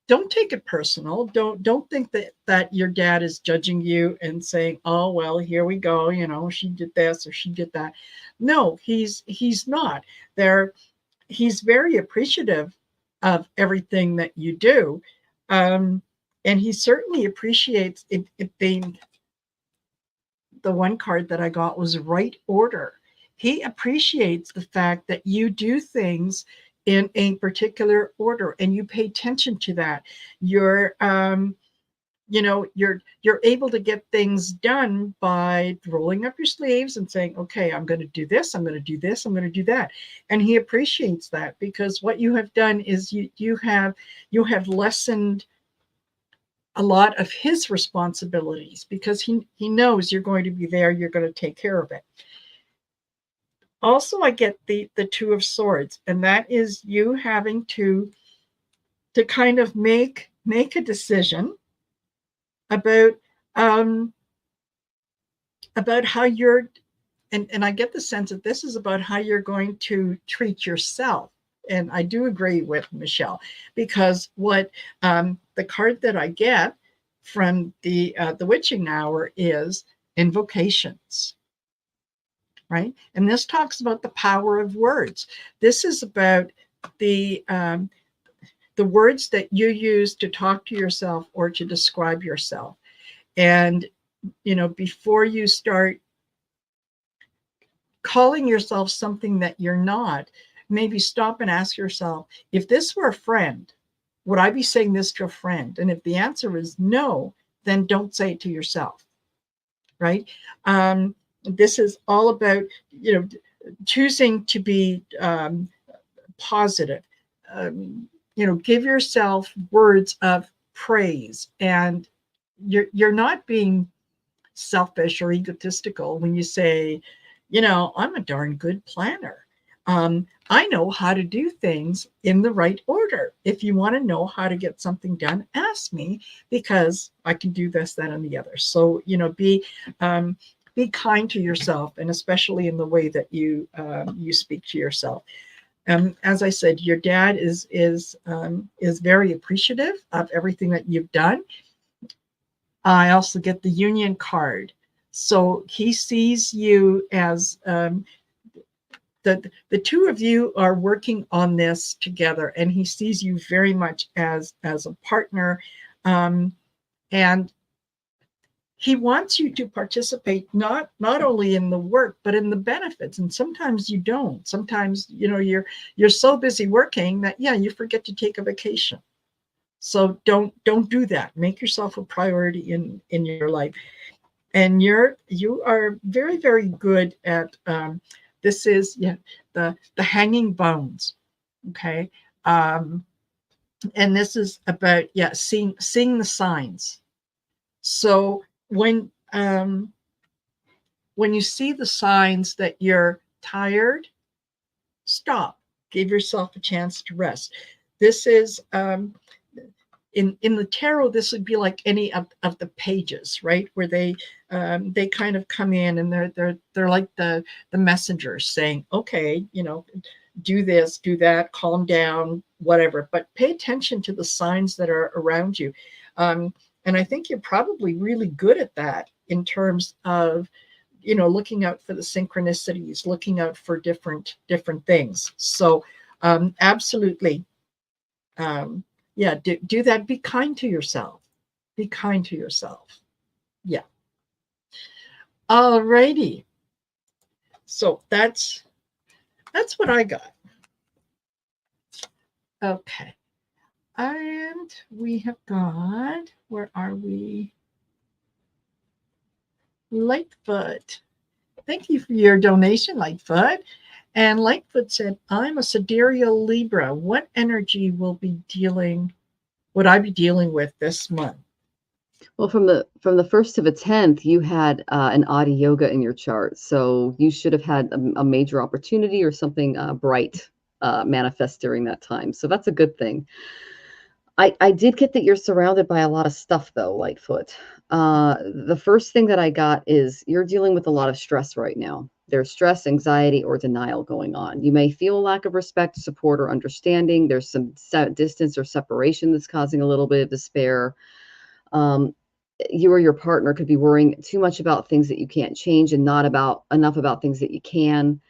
Speaker 1: don't take it personal. Don't think that your dad is judging you and saying, oh well, here we go, she did this or she did that. No, he's not. He's very appreciative of everything that you do. And he certainly appreciates it being, the one card that I got was right order. He appreciates the fact that you do things in a particular order and you pay attention to that. You're you're able to get things done by rolling up your sleeves and saying, okay, I'm going to do this, I'm going to do this, I'm going to do that. And he appreciates that because what you have done is you have lessened a lot of his responsibilities because he knows you're going to be there, you're going to take care of it. Also, I get the Two of Swords, and that is you having to kind of make a decision about how you're, and I get the sense that this is about how you're going to treat yourself. And I do agree with Michelle, because what the card that I get from the witching hour is invocations, right? And this talks about the power of words. This is about the words that you use to talk to yourself or to describe yourself. And before you start calling yourself something that you're not, maybe stop and ask yourself, if this were a friend, would I be saying this to a friend? And if the answer is no, then don't say it to yourself, right? This is all about, choosing to be positive. Give yourself words of praise, and you're not being selfish or egotistical when you say, I'm a darn good planner. I know how to do things in the right order. If you want to know how to get something done, ask me, because I can do this, that, and the other. So, be kind to yourself, and especially in the way that you speak to yourself. As I said, your dad is very appreciative of everything that you've done. I also get the union card, so he sees you as the two of you are working on this together, and he sees you very much as a partner, and he wants you to participate not only in the work but in the benefits. And sometimes you don't. Sometimes you're so busy working that you forget to take a vacation. So don't do that. Make yourself a priority in your life. And you are very, very good at this is the hanging bones. Okay. And this is about seeing the signs. So when you see the signs that you're tired, stop. Give yourself a chance to rest. This is in the tarot, this would be like any of the pages, right? Where they kind of come in, and they're like the messengers saying, okay, do this, do that, calm down, whatever. But pay attention to the signs that are around you. And I think you're probably really good at that in terms of, looking out for the synchronicities, looking out for different things. So absolutely. Do that. Be kind to yourself. Be kind to yourself. Yeah. All righty. So that's what I got. Okay. And we have got, where are we? Lightfoot. Thank you for your donation, Lightfoot. And Lightfoot said, I'm a sidereal Libra. What energy would I be dealing with this month?
Speaker 2: Well, from the 1st to the 10th, you had an Adi Yoga in your chart. So you should have had a major opportunity or something bright manifest during that time. So that's a good thing. I did get that you're surrounded by a lot of stuff, though, Lightfoot. The first thing that I got is you're dealing with a lot of stress right now. There's stress, anxiety, or denial going on. You may feel a lack of respect, support, or understanding. There's some distance or separation that's causing a little bit of despair. You or your partner could be worrying too much about things that you can't change and not enough about things that you can.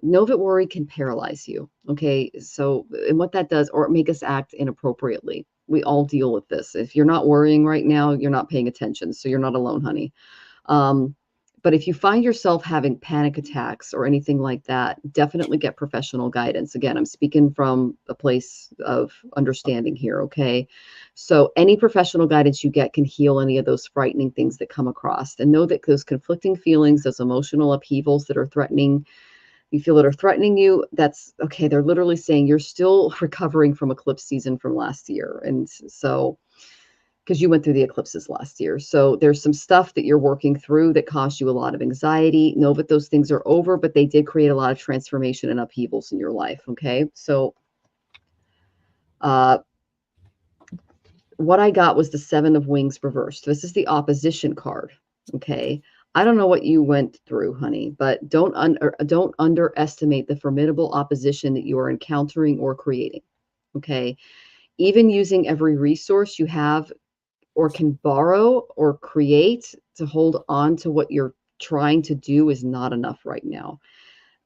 Speaker 2: Know that worry can paralyze you. Okay. So, and what that does, or make us act inappropriately. We all deal with this. If you're not worrying right now, you're not paying attention. So you're not alone, honey. But if you find yourself having panic attacks or anything like that, definitely get professional guidance. Again, I'm speaking from a place of understanding here, okay? So any professional guidance you get can heal any of those frightening things that come across. And know that those conflicting feelings, those emotional upheavals that are threatening, you feel that are threatening you, that's okay. They're literally saying you're still recovering from eclipse season from last year. And so, because you went through the eclipses last year. So there's some stuff that you're working through that caused you a lot of anxiety. Know that those things are over, but they did create a lot of transformation and upheavals in your life. Okay. So what I got was the 7 of Wings reversed. This is the opposition card. Okay. I don't know what you went through, honey, but don't underestimate the formidable opposition that you are encountering or creating. Okay. Even using every resource you have or can borrow or create to hold on to what you're trying to do is not enough right now.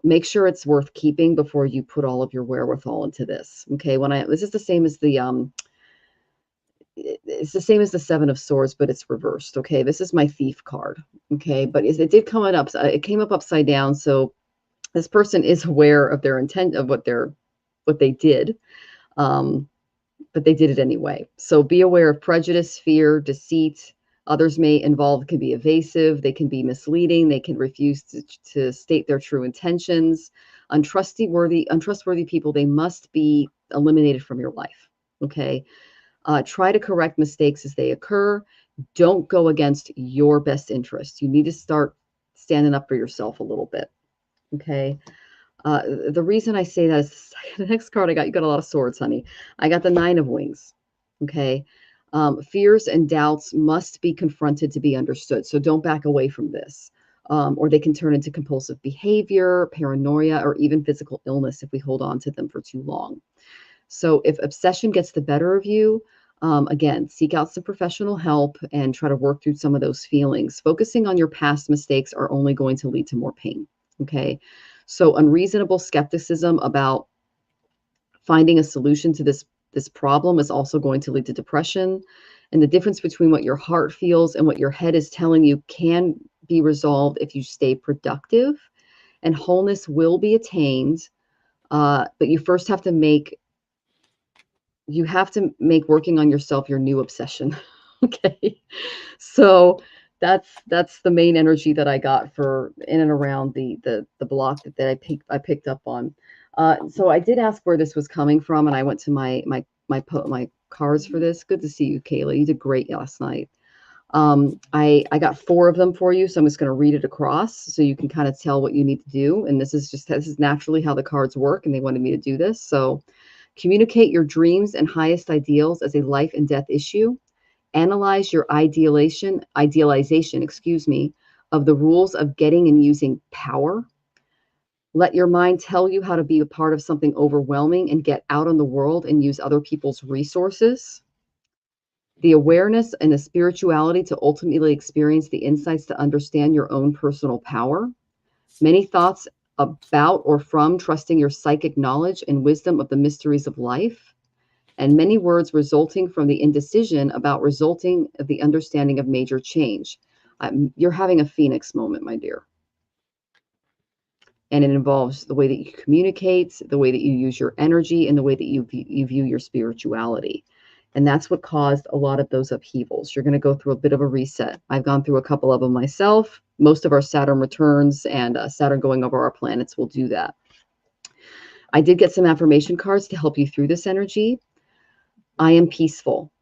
Speaker 2: Make sure it's worth keeping before you put all of your wherewithal into this. Okay. This is the same as it's the same as the 7 of Swords, but it's reversed. Okay. This is my Thief card. Okay. But it did come up, it came up upside down. So this person is aware of their intent of what they did. But they did it anyway. So be aware of prejudice, fear, deceit, Others may involve, can be evasive, they can be misleading, they can refuse to state their true intentions. Untrustworthy people, they must be eliminated from your life. Okay. Try to correct mistakes as they occur. Don't go against your best interest. You need to start standing up for yourself a little bit. Okay. The reason I say that is the next card I got, you got a lot of swords, honey. I got the 9 of wings. Okay. Fears and doubts must be confronted to be understood. So don't back away from this. Or they can turn into compulsive behavior, paranoia, or even physical illness if we hold on to them for too long. So if obsession gets the better of you, again, seek out some professional help and try to work through some of those feelings. Focusing on your past mistakes are only going to lead to more pain. Okay. So unreasonable skepticism about finding a solution to this problem is also going to lead to depression. And the difference between what your heart feels and what your head is telling you can be resolved if you stay productive, and wholeness will be attained. But you first have to make working on yourself your new obsession. Okay. So that's the main energy that I got for in and around the block that I picked up on. So I did ask where this was coming from, and I went to my cards for this. Good to see you, Kayla. You did great last night. I got 4 of them for you, so I'm just going to read it across so you can kind of tell what you need to do. And this is naturally how the cards work, and they wanted me to do this. So communicate your dreams and highest ideals as a life and death issue. Analyze your idealization, of the rules of getting and using power. Let your mind tell you how to be a part of something overwhelming and get out in the world and use other people's resources. The awareness and the spirituality to ultimately experience the insights to understand your own personal power. Many thoughts about or from trusting your psychic knowledge and wisdom of the mysteries of life. And many words resulting from the indecision about resulting of the understanding of major change. You're having a phoenix moment, my dear. And it involves the way that you communicate, the way that you use your energy, and the way that you view your spirituality. And that's what caused a lot of those upheavals. You're going to go through a bit of a reset. I've gone through a couple of them myself. Most of our Saturn returns and Saturn going over our planets will do that. I did get some affirmation cards to help you through this energy. I am peaceful.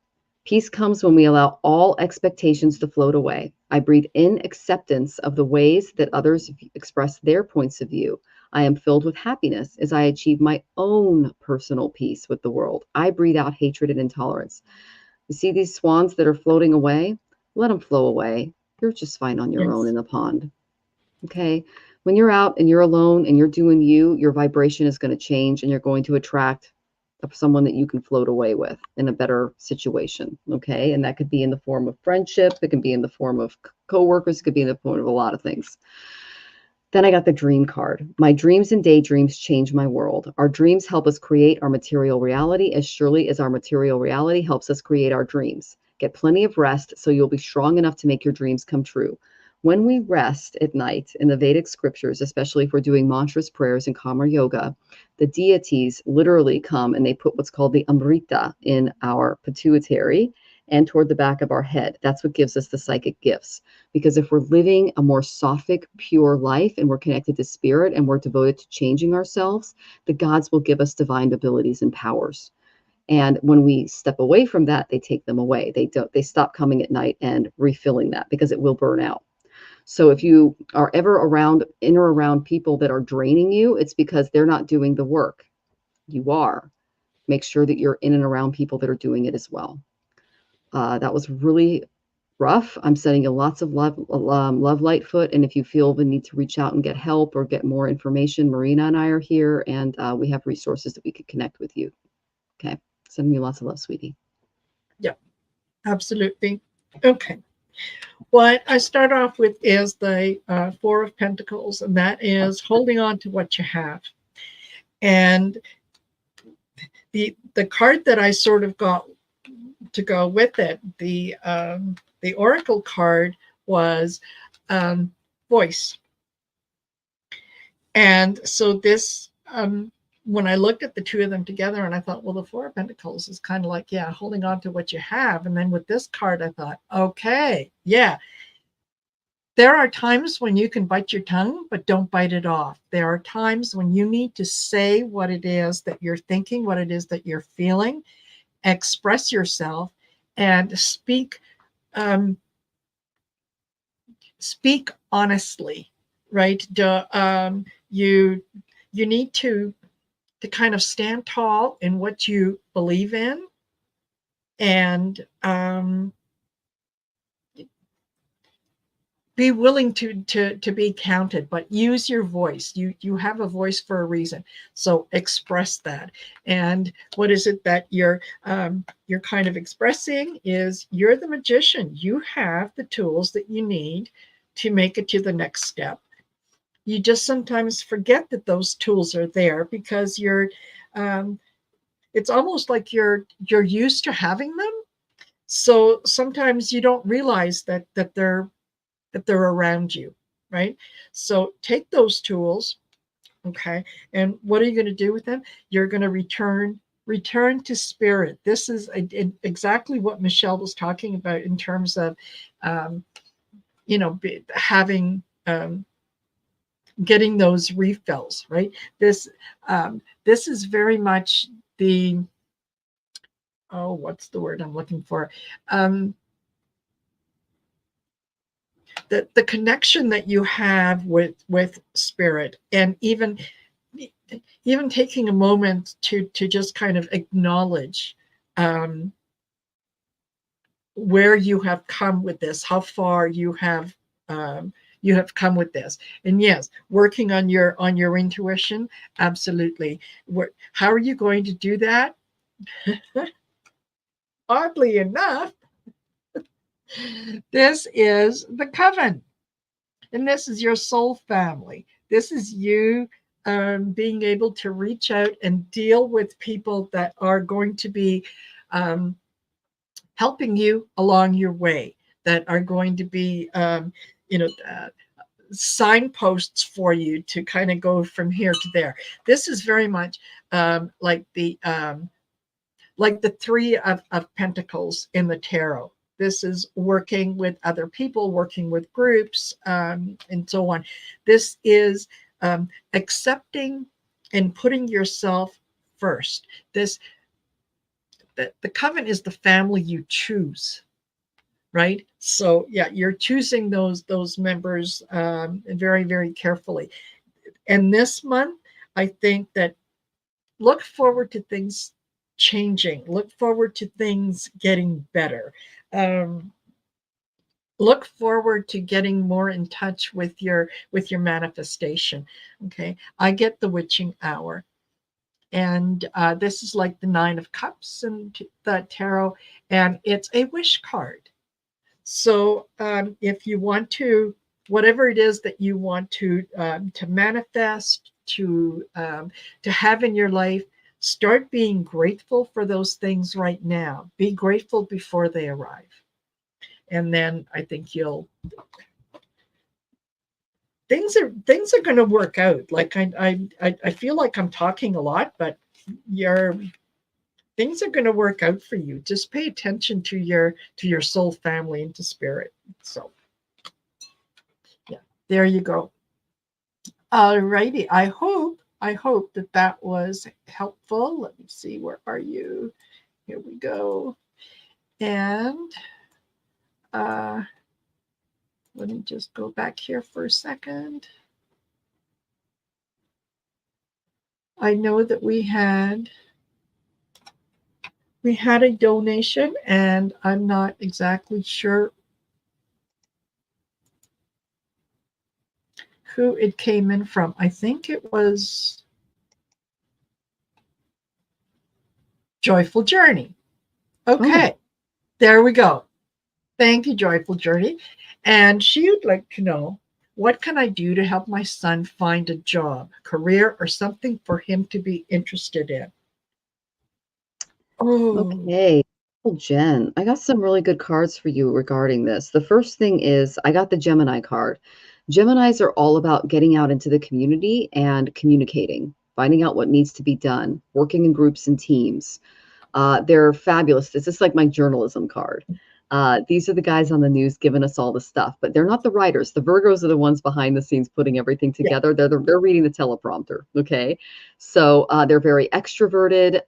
Speaker 2: Peace comes when we allow all expectations to float away. I breathe in acceptance of the ways that others express their points of view. I am filled with happiness as I achieve my own personal peace with the world. I breathe out hatred and intolerance. You see these swans that are floating away? Let them flow away. You're just fine on your own in the pond. Okay? When you're out and you're alone and you're doing you, your vibration is going to change and you're going to attract someone that you can float away with in a better situation. Okay. And that could be in the form of friendship. It can be in the form of coworkers. It could be in the form of a lot of things. Then I got the dream card. My dreams and daydreams change my world. Our dreams help us create our material reality as surely as our material reality helps us create our dreams. Get plenty of rest so you'll be strong enough to make your dreams come true. When we rest at night in the Vedic scriptures, especially if we're doing mantras, prayers, and karma yoga, the deities literally come and they put what's called the amrita in our pituitary and toward the back of our head. That's what gives us the psychic gifts. Because if we're living a more sophic, pure life and we're connected to spirit and we're devoted to changing ourselves, the gods will give us divine abilities and powers. And when we step away from that, they take them away. They stop coming at night and refilling that because it will burn out. So if you are ever in or around people that are draining you, it's because they're not doing the work. You are. Make sure that you're in and around people that are doing it as well. That was really rough. I'm sending you lots of love, Lightfoot. And if you feel the need to reach out and get help or get more information, Marina and I are here, and we have resources that we could connect with you. Okay. Sending you lots of love, sweetie.
Speaker 1: Yeah, absolutely. Okay. What I start off with is the 4 of Pentacles, and that is holding on to what you have. And the card that I sort of got to go with it, the Oracle card was voice. And so this when I looked at the two of them together, and I thought, well, the Four of Pentacles is kind of like, yeah, holding on to what you have. And then with this card, I thought, okay, yeah, there are times when you can bite your tongue, but don't bite it off. There are times when you need to say what it is that you're thinking, what it is that you're feeling, express yourself, and speak honestly, right? You need to kind of stand tall in what you believe in, and be willing to be counted, but use your voice. You have a voice for a reason, so express that. And what is it that you're kind of expressing is you're the magician. You have the tools that you need to make it to the next step. You just sometimes forget that those tools are there because it's almost like you're used to having them. So sometimes you don't realize that they're around you, right? So take those tools, okay? And what are you going to do with them? You're going to return to spirit. This is exactly what Michelle was talking about in terms of, having, getting those refills, right? This is very much the, oh, what's the word I'm looking for? The connection that you have with spirit, and even taking a moment to just kind of acknowledge where you have come with this, how far you have come with this. And yes, working on your intuition, absolutely. How are you going to do that? Oddly enough, this is the coven. And this is your soul family. This is you being able to reach out and deal with people that are going to be helping you along your way, that are going to be, signposts for you to kind of go from here to there. This is very much like the Three of Pentacles in the tarot. This is working with other people, working with groups, and so on. This is accepting and putting yourself first. The coven is the family you choose, right? So yeah, you're choosing those members very, very carefully. And this month, I think that look forward to things changing. Look forward to things getting better. Look forward to getting more in touch with your manifestation. Okay, I get the witching hour, and this is like the Nine of Cups and the tarot, and it's a wish card. So if you want to, whatever it is that you want to manifest, to have in your life, start being grateful for those things right now. Be grateful before they arrive, and then I think things are going to work out. Like I feel like I'm talking a lot, but things are going to work out for you. Just pay attention to your soul family and to spirit. So yeah, there you go. All righty. I hope that was helpful. Let me see, where are you? Here we go. And let me just go back here for a second. I know that we had a donation, and I'm not exactly sure who it came in from. I think it was Joyful Journey. Okay, there we go. Thank you, Joyful Journey. And she would like to know, what can I do to help my son find a job, career, or something for him to be interested in? Oh,
Speaker 2: Okay. Well, Jen, I got some really good cards for you regarding this. The first thing is I got the Gemini card. Geminis are all about getting out into the community and communicating. finding out what needs to be done, working in groups and teams. They're fabulous. This is like my journalism card. These are the guys on the news giving us all the stuff, but they're not the writers. The Virgos are the ones behind the scenes putting everything
Speaker 1: Yeah.
Speaker 2: together. They're reading the teleprompter. Okay. So they're very extroverted.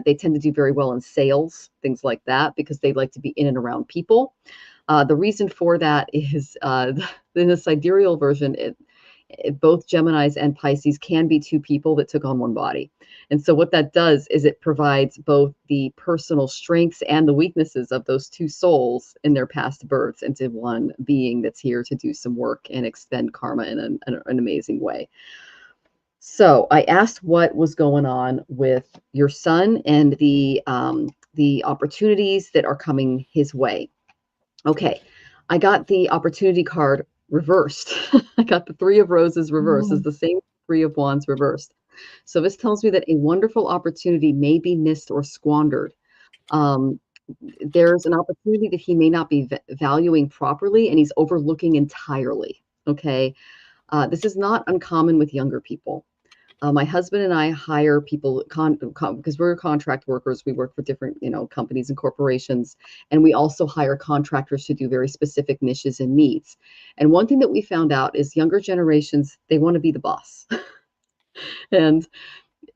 Speaker 2: They tend to do very well in sales, things like that, because they like to be in and around people. The reason for that is in the sidereal version, both Geminis and Pisces can be two people that took on one body. And so what that does is it provides both the personal strengths and the weaknesses of those two souls in their past births into one being that's here to do some work and extend karma in an amazing way. So I asked what was going on with your son and the opportunities that are coming his way. Okay, I got the opportunity card reversed. I got the Three of Roses reversed. It's the same Three of Wands reversed. So this tells me that a wonderful opportunity may be missed or squandered. There's an opportunity that he may not be valuing properly, and he's overlooking entirely. Okay, this is not uncommon with younger people. My husband and I hire people because we're contract workers. We work for different, companies and corporations, and we also hire contractors to do very specific niches and needs. And one thing that we found out is younger generations, they want to be the boss. And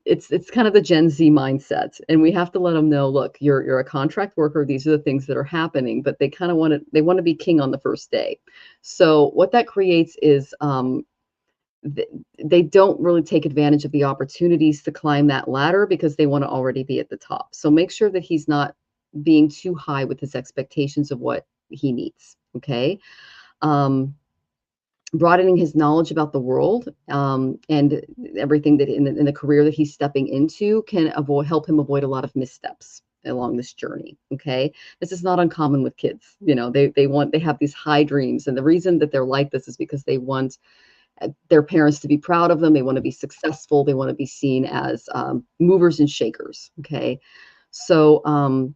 Speaker 2: it's kind of the Gen Z mindset. And we have to let them know, look, you're a contract worker. These are the things that are happening, but they kind of want to be king on the first day. So what that creates is they don't really take advantage of the opportunities to climb that ladder because they want to already be at the top. So make sure that he's not being too high with his expectations of what he needs. Okay. Broadening his knowledge about the world and everything that in the career that he's stepping into can help him avoid a lot of missteps along this journey. Okay. This is not uncommon with kids. They have these high dreams. And the reason that they're like this is because they want their parents to be proud of them. They want to be successful. They want to be seen as movers and shakers. Okay. So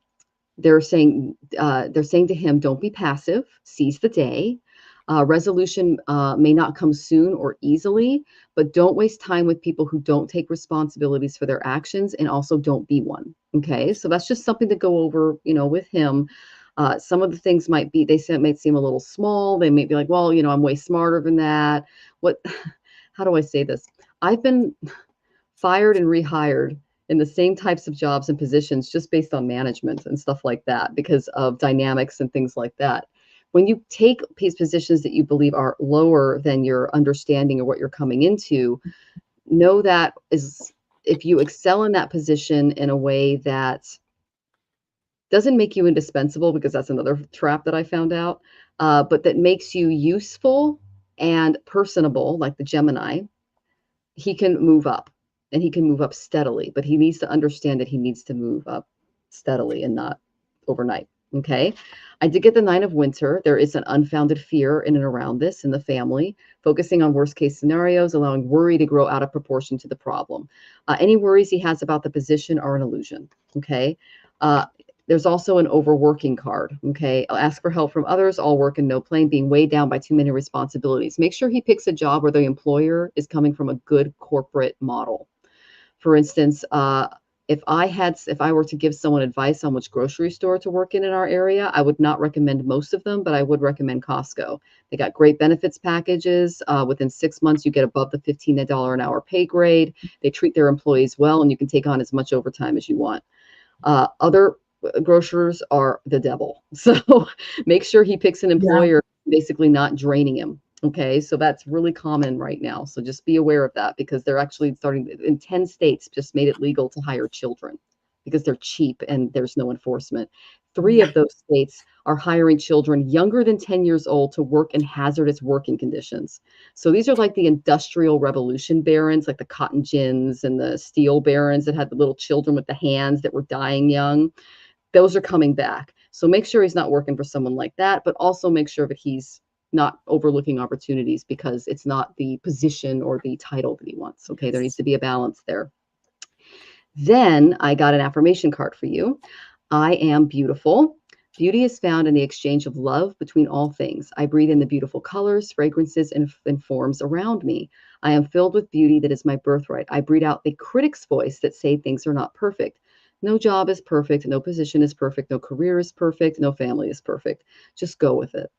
Speaker 2: they're saying to him, don't be passive, seize the day. Resolution may not come soon or easily, but don't waste time with people who don't take responsibilities for their actions, and also don't be one. Okay. So that's just something to go over, with him. Some of the things might seem a little small. They may be like, well, I'm way smarter than that. How do I say this? I've been fired and rehired in the same types of jobs and positions just based on management and stuff like that because of dynamics and things like that. When you take these positions that you believe are lower than your understanding of what you're coming into, know that if you excel in that position in a way that doesn't make you indispensable, because that's another trap that I found out, but that makes you useful and personable, like the Gemini, he can move up, and he can move up steadily, but he needs to understand that he needs to move up steadily and not overnight. Okay. I did get the Nine of Winter. There is an unfounded fear in and around this in the family, focusing on worst case scenarios, allowing worry to grow out of proportion to the problem. Any worries he has about the position are an illusion. Okay. There's also an overworking card. Okay. I'll ask for help from others, all work and no play, being weighed down by too many responsibilities. Make sure he picks a job where the employer is coming from a good corporate model. For instance, if I were to give someone advice on which grocery store to work in our area, I would not recommend most of them, but I would recommend Costco. They got great benefits packages. Within 6 months, you get above the $15 an hour pay grade. They treat their employees well, and you can take on as much overtime as you want. Other grocers are the devil. So make sure he picks an employer basically not draining him. Okay, so that's really common right now. So just be aware of that, because they're actually starting in 10 states just made it legal to hire children because they're cheap and there's no enforcement. 3 of those states are hiring children younger than 10 years old to work in hazardous working conditions. So these are like the industrial revolution barons, like the cotton gins and the steel barons that had the little children with the hands that were dying young. Those are coming back. So make sure he's not working for someone like that, but also make sure that he's not overlooking opportunities because it's not the position or the title that he wants. Okay, there needs to be a balance there. Then I got an affirmation card for you. I am beautiful. Beauty is found in the exchange of love between all things. I breathe in the beautiful colors, fragrances, and forms around me. I am filled with beauty that is my birthright. I breathe out the critic's voice that say things are not perfect. No job is perfect. No position is perfect. No career is perfect. No family is perfect. Just go with it.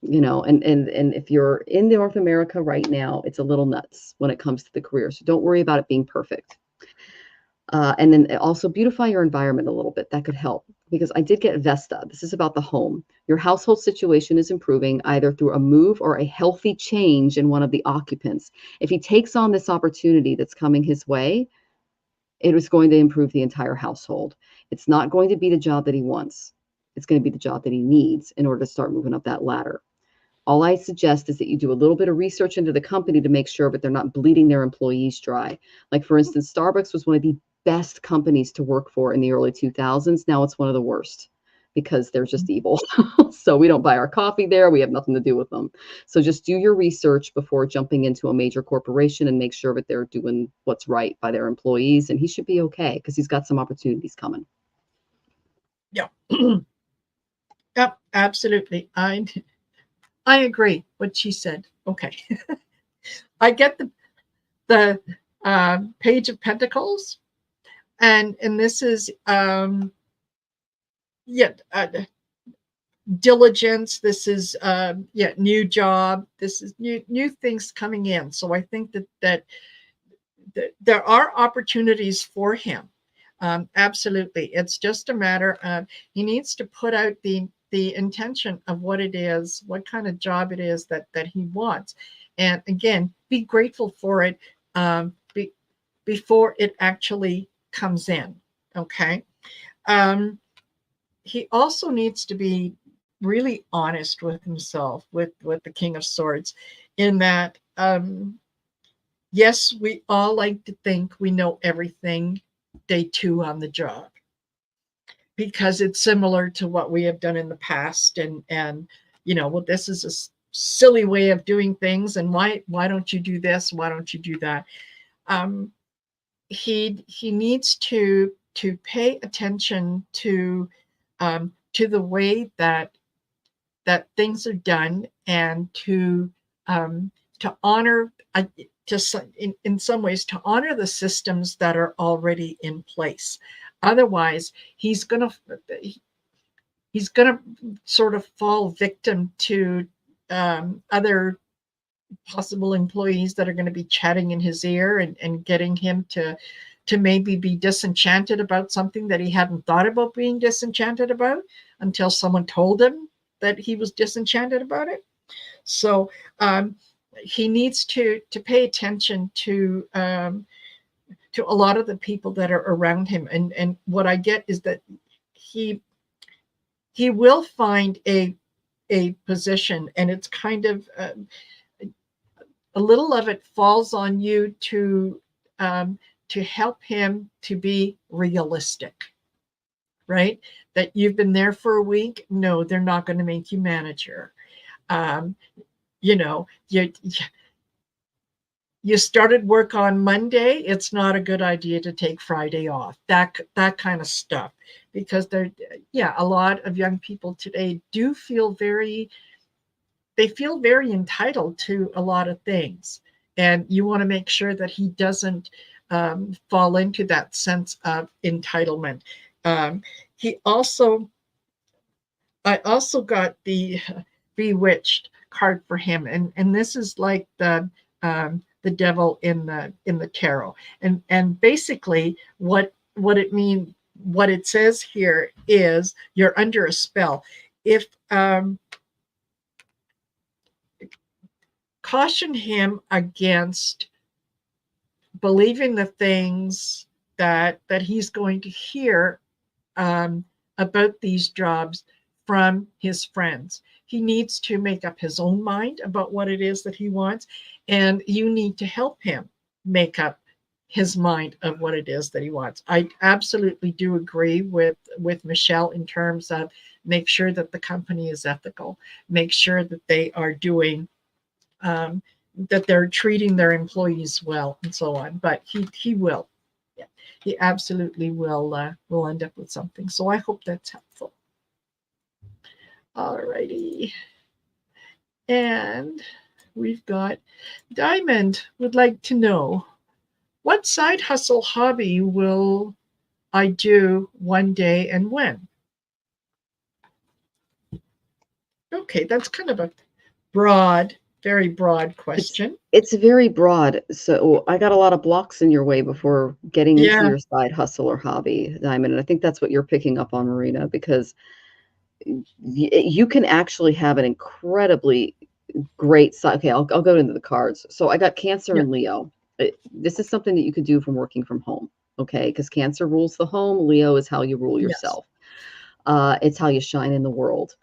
Speaker 2: And if you're in North America right now, it's a little nuts when it comes to the career. So don't worry about it being perfect. And then also beautify your environment a little bit. That could help, because I did get Vesta. This is about the home. Your household situation is improving either through a move or a healthy change in one of the occupants. If he takes on this opportunity that's coming his way, it is going to improve the entire household. It's not going to be the job that he wants. It's going to be the job that he needs in order to start moving up that ladder. All I suggest is that you do a little bit of research into the company to make sure that they're not bleeding their employees dry. Like, for instance, Starbucks was one of the best companies to work for in the early 2000s. Now it's one of the worst because they're just evil. So we don't buy our coffee there. We have nothing to do with them. So just do your research before jumping into a major corporation and make sure that they're doing what's right by their employees. And he should be okay because he's got some opportunities coming.
Speaker 1: Yeah. Yep, absolutely. I agree what she said. Okay. I get the Page of Pentacles, and this is diligence. This is new job. This is new things coming in. So I think that there are opportunities for him. Absolutely. It's just a matter of he needs to put out the intention of what it is, what kind of job it is that he wants. And again, be grateful for it before it actually comes in. Okay. He also needs to be really honest with himself, with the King of Swords, in that, yes, we all like to think we know everything day 2 on the job, because it's similar to what we have done in the past. And well, this is a silly way of doing things, and why don't you do this? Why don't you do that? He needs to pay attention to the way that things are done, and to honor, in some ways, to honor the systems that are already in place. Otherwise, he's going to sort of fall victim to other possible employees that are going to be chatting in his ear, and getting him to maybe be disenchanted about something that he hadn't thought about being disenchanted about until someone told him that he was disenchanted about it. So he needs to pay attention to a lot of the people that are around him. And what I get is that he will find a position, and it's kind of a little of it falls on you to help him to be realistic, right? That you've been there for a week. No, they're not going to make you manager. You started work on Monday. It's not a good idea to take Friday off. That kind of stuff, because a lot of young people today do feel very entitled to a lot of things, and you want to make sure that he doesn't fall into that sense of entitlement. I also got the Bewitched card for him, and this is like the devil in the tarot, and basically what it says here is you're under a spell. If caution him against believing the things that he's going to hear about these jobs from his friends. He needs to make up his own mind about what it is that he wants, and you need to help him make up his mind of what it is that he wants. I absolutely do agree with Michelle in terms of make sure that the company is ethical, make sure that they are doing that they're treating their employees well, and so on. But he will, he absolutely will end up with something. So I hope that's helpful. All righty. And we've got Diamond would like to know, what side hustle hobby will I do one day and when? Okay, that's kind of a broad, very broad question.
Speaker 2: It's very broad. So I got a lot of blocks in your way before getting into
Speaker 1: Yeah,
Speaker 2: your side hustle or hobby, Diamond. And I think that's what you're picking up on, Marina, because you can actually have an incredibly great side. Okay, I'll go into the cards. So I got Cancer
Speaker 1: yeah,
Speaker 2: and Leo. This is something that you could do from working from home. Okay, because Cancer rules the home. Leo is how you rule
Speaker 1: yes.
Speaker 2: yourself. It's how you shine in the world.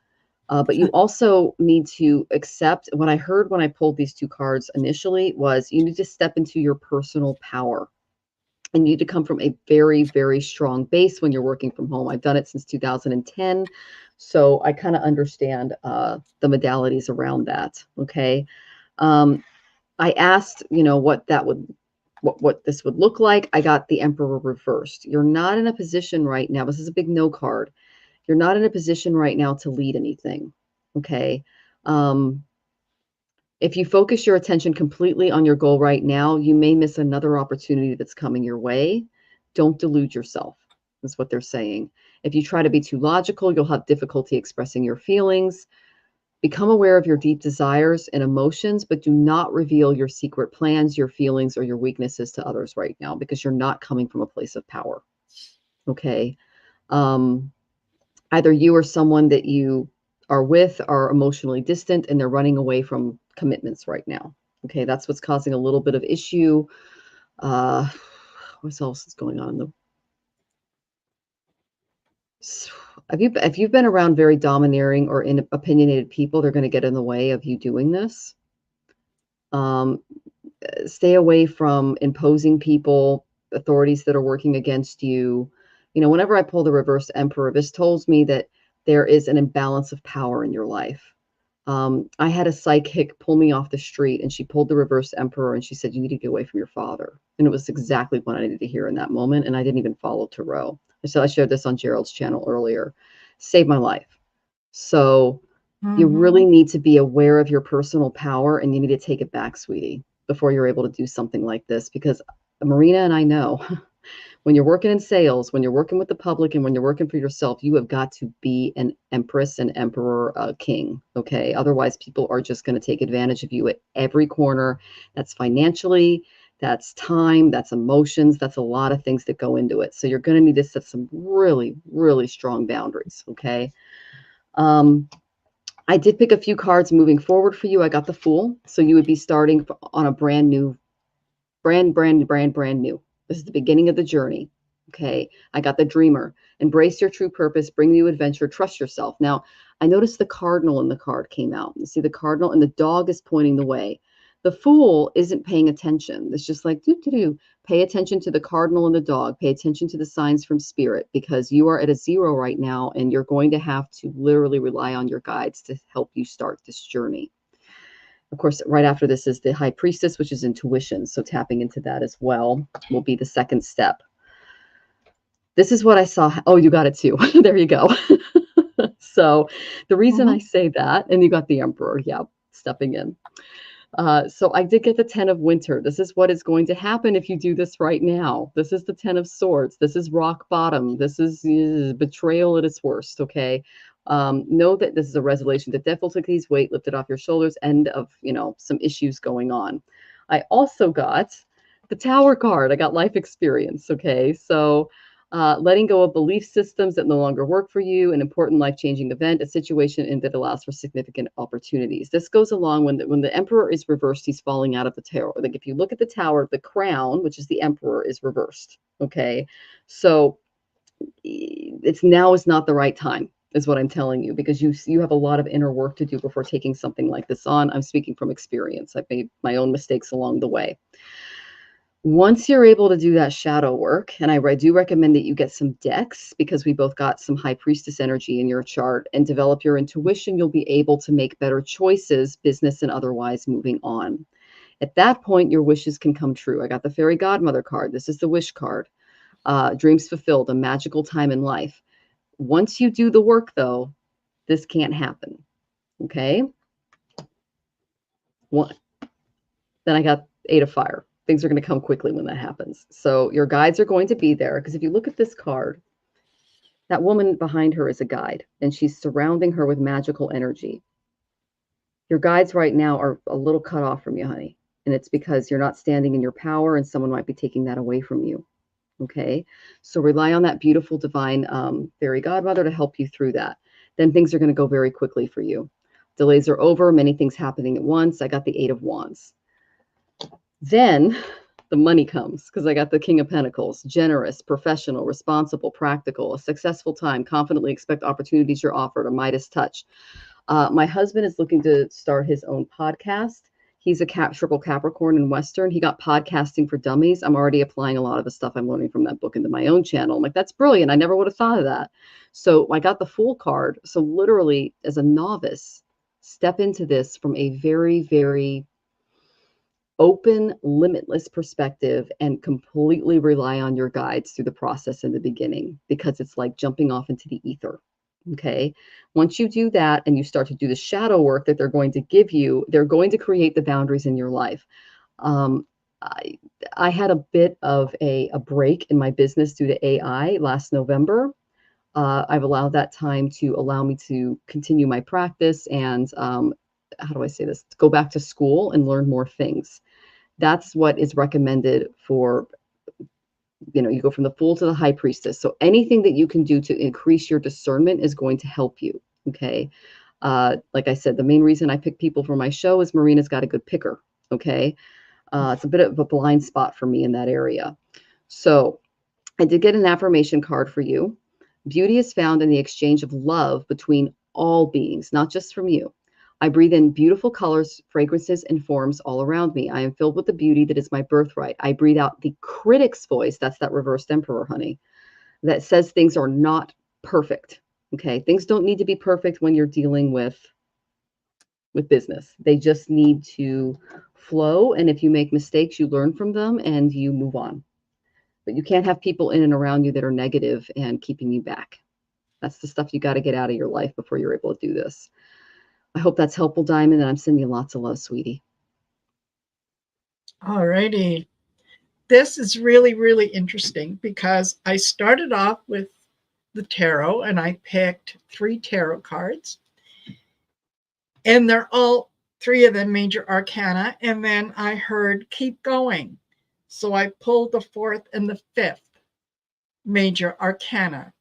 Speaker 2: But you also need to accept what I heard when I pulled these two cards initially was you need to step into your personal power and you need to come from a very, very strong base when you're working from home. I've done it since 2010. So I kind of understand the modalities around that. Okay. Um, I asked, what that would what this would look like. I got the Emperor reversed. You're not in a position right now. This is a big no card. You're not in a position right now to lead anything. Okay. Um, if you focus your attention completely on your goal right now, you may miss another opportunity that's coming your way. Don't delude yourself, is what they're saying. If you try to be too logical, you'll have difficulty expressing your feelings. Become aware of your deep desires and emotions, but do not reveal your secret plans, your feelings, or your weaknesses to others right now because you're not coming from a place of power. Okay. Um, Either you or someone that you are with are emotionally distant and they're running away from commitments right now. Okay, that's what's causing a little bit of issue. Uh, what else is going on? If you've been around very domineering or opinionated people, they're going to get in the way of you doing this. Um, Stay away from imposing people, authorities that are working against you. Whenever I pull the reverse emperor, this tells me that there is an imbalance of power in your life. I had a psychic pull me off the street and she pulled the reverse emperor and she said, you need to get away from your father. And it was exactly what I needed to hear in that moment. And I didn't even follow Tarot. So I shared this on Gerald's channel earlier. Saved my life. So you really
Speaker 1: Mm-hmm.
Speaker 2: need to be aware of your personal power and you need to take it back, sweetie, before you're able to do something like this. Because Marina and I know when you're working in sales, when you're working with the public, and when you're working for yourself, you have got to be an empress, an emperor, a king. Okay. Otherwise, people are just going to take advantage of you at every corner. That's financially, that's time, that's emotions, that's a lot of things that go into it. So you're going to need to set some really, really strong boundaries. Okay. Um, I did pick a few cards moving forward for you. I got the Fool. So you would be starting on a brand new, brand new. This is the beginning of the journey. Okay. I got the Dreamer. Embrace your true purpose, bring you adventure, trust yourself. Now, I noticed the cardinal in the card came out. You see the cardinal and the dog is pointing the way. The Fool isn't paying attention. It's just like, do. Pay attention to the cardinal and the dog. Pay attention to the signs from spirit because you are at a 0 right now and you're going to have to literally rely on your guides to help you start this journey. Of course, right after this is the High Priestess, which is intuition. So tapping into that as well will be the second step. This is what I saw. Oh, you got it too. There you go. So the reason I
Speaker 1: Mm-hmm.
Speaker 2: say that, and you got the Emperor, yeah, stepping in. So I did get the 10 of Winter. This is what is going to happen if you do this right now. This is the 10 of Swords. This is rock bottom. This is betrayal at its worst, okay? Know that this is a resolution. The devil took these weight, lifted off your shoulders, end of, some issues going on. I also got the Tower card. I got life experience, okay? So letting go of belief systems that no longer work for you, an important life-changing event, a situation that allows for significant opportunities. This goes along when the emperor is reversed, he's falling out of the tower. Like if you look at the tower, the crown, which is the emperor, is reversed. Okay, so now is not the right time, is what I'm telling you, because you have a lot of inner work to do before taking something like this on. I'm speaking from experience. I've made my own mistakes along the way. Once you're able to do that shadow work, and I do recommend that you get some decks because we both got some high priestess energy in your chart and develop your intuition, you'll be able to make better choices, business and otherwise, moving on. At that point, your wishes can come true. I got the fairy godmother card. This is the wish card. Dreams fulfilled, a magical time in life. Once you do the work, though, This can't happen. Okay. One. Then I got 8 of fire. Things are going to come quickly when that happens. So your guides are going to be there, because if you look at this card, that woman behind her is a guide, and she's surrounding her with magical energy. Your guides right now are a little cut off from you, honey. And it's because you're not standing in your power, and someone might be taking that away from you. Okay. So rely on that beautiful divine fairy godmother to help you through that. Then things are going to go very quickly for you. Delays are over, many things happening at once. I got the 8 of Wands. Then the money comes, because I got the King of Pentacles. Generous, professional, responsible, practical, a successful time, confidently expect opportunities you're offered, a Midas touch. My husband is looking to start his own podcast. He's a triple Capricorn in Western. He got podcasting for dummies. I'm already applying a lot of the stuff I'm learning from that book into my own channel. I'm like, that's brilliant. I never would have thought of that. So I got the Fool card. So literally, as a novice, step into this from a very, very open, limitless perspective, and completely rely on your guides through the process in the beginning, because it's like jumping off into the ether. Okay. Once you do that and you start to do the shadow work that they're going to give you, they're going to create the boundaries in your life. I had a bit of a break in my business due to AI last November. I've allowed that time to allow me to continue my practice and, how do I say this? Go back to school and learn more things. That's what is recommended for, you go from the Fool to the High Priestess. So anything that you can do to increase your discernment is going to help you. Okay. Like I said, the main reason I pick people for my show is Marina's got a good picker. Okay. It's a bit of a blind spot for me in that area. So I did get an affirmation card for you. Beauty is found in the exchange of love between all beings, not just from you. I breathe in beautiful colors, fragrances, and forms all around me. I am filled with the beauty that is my birthright. I breathe out the critic's voice. That's that reversed emperor, honey, that says things are not perfect. Okay. Things don't need to be perfect when you're dealing with business. They just need to flow. And if you make mistakes, you learn from them and you move on. But you can't have people in and around you that are negative and keeping you back. That's the stuff you got to get out of your life before you're able to do this. I hope that's helpful, Diamond, and I'm sending you lots of love, sweetie.
Speaker 1: All righty. This is really, really interesting, because I started off with the tarot and I picked 3 tarot cards, and they're all 3 of them major arcana. And then I heard keep going. So I pulled the 4th and the 5th major arcana.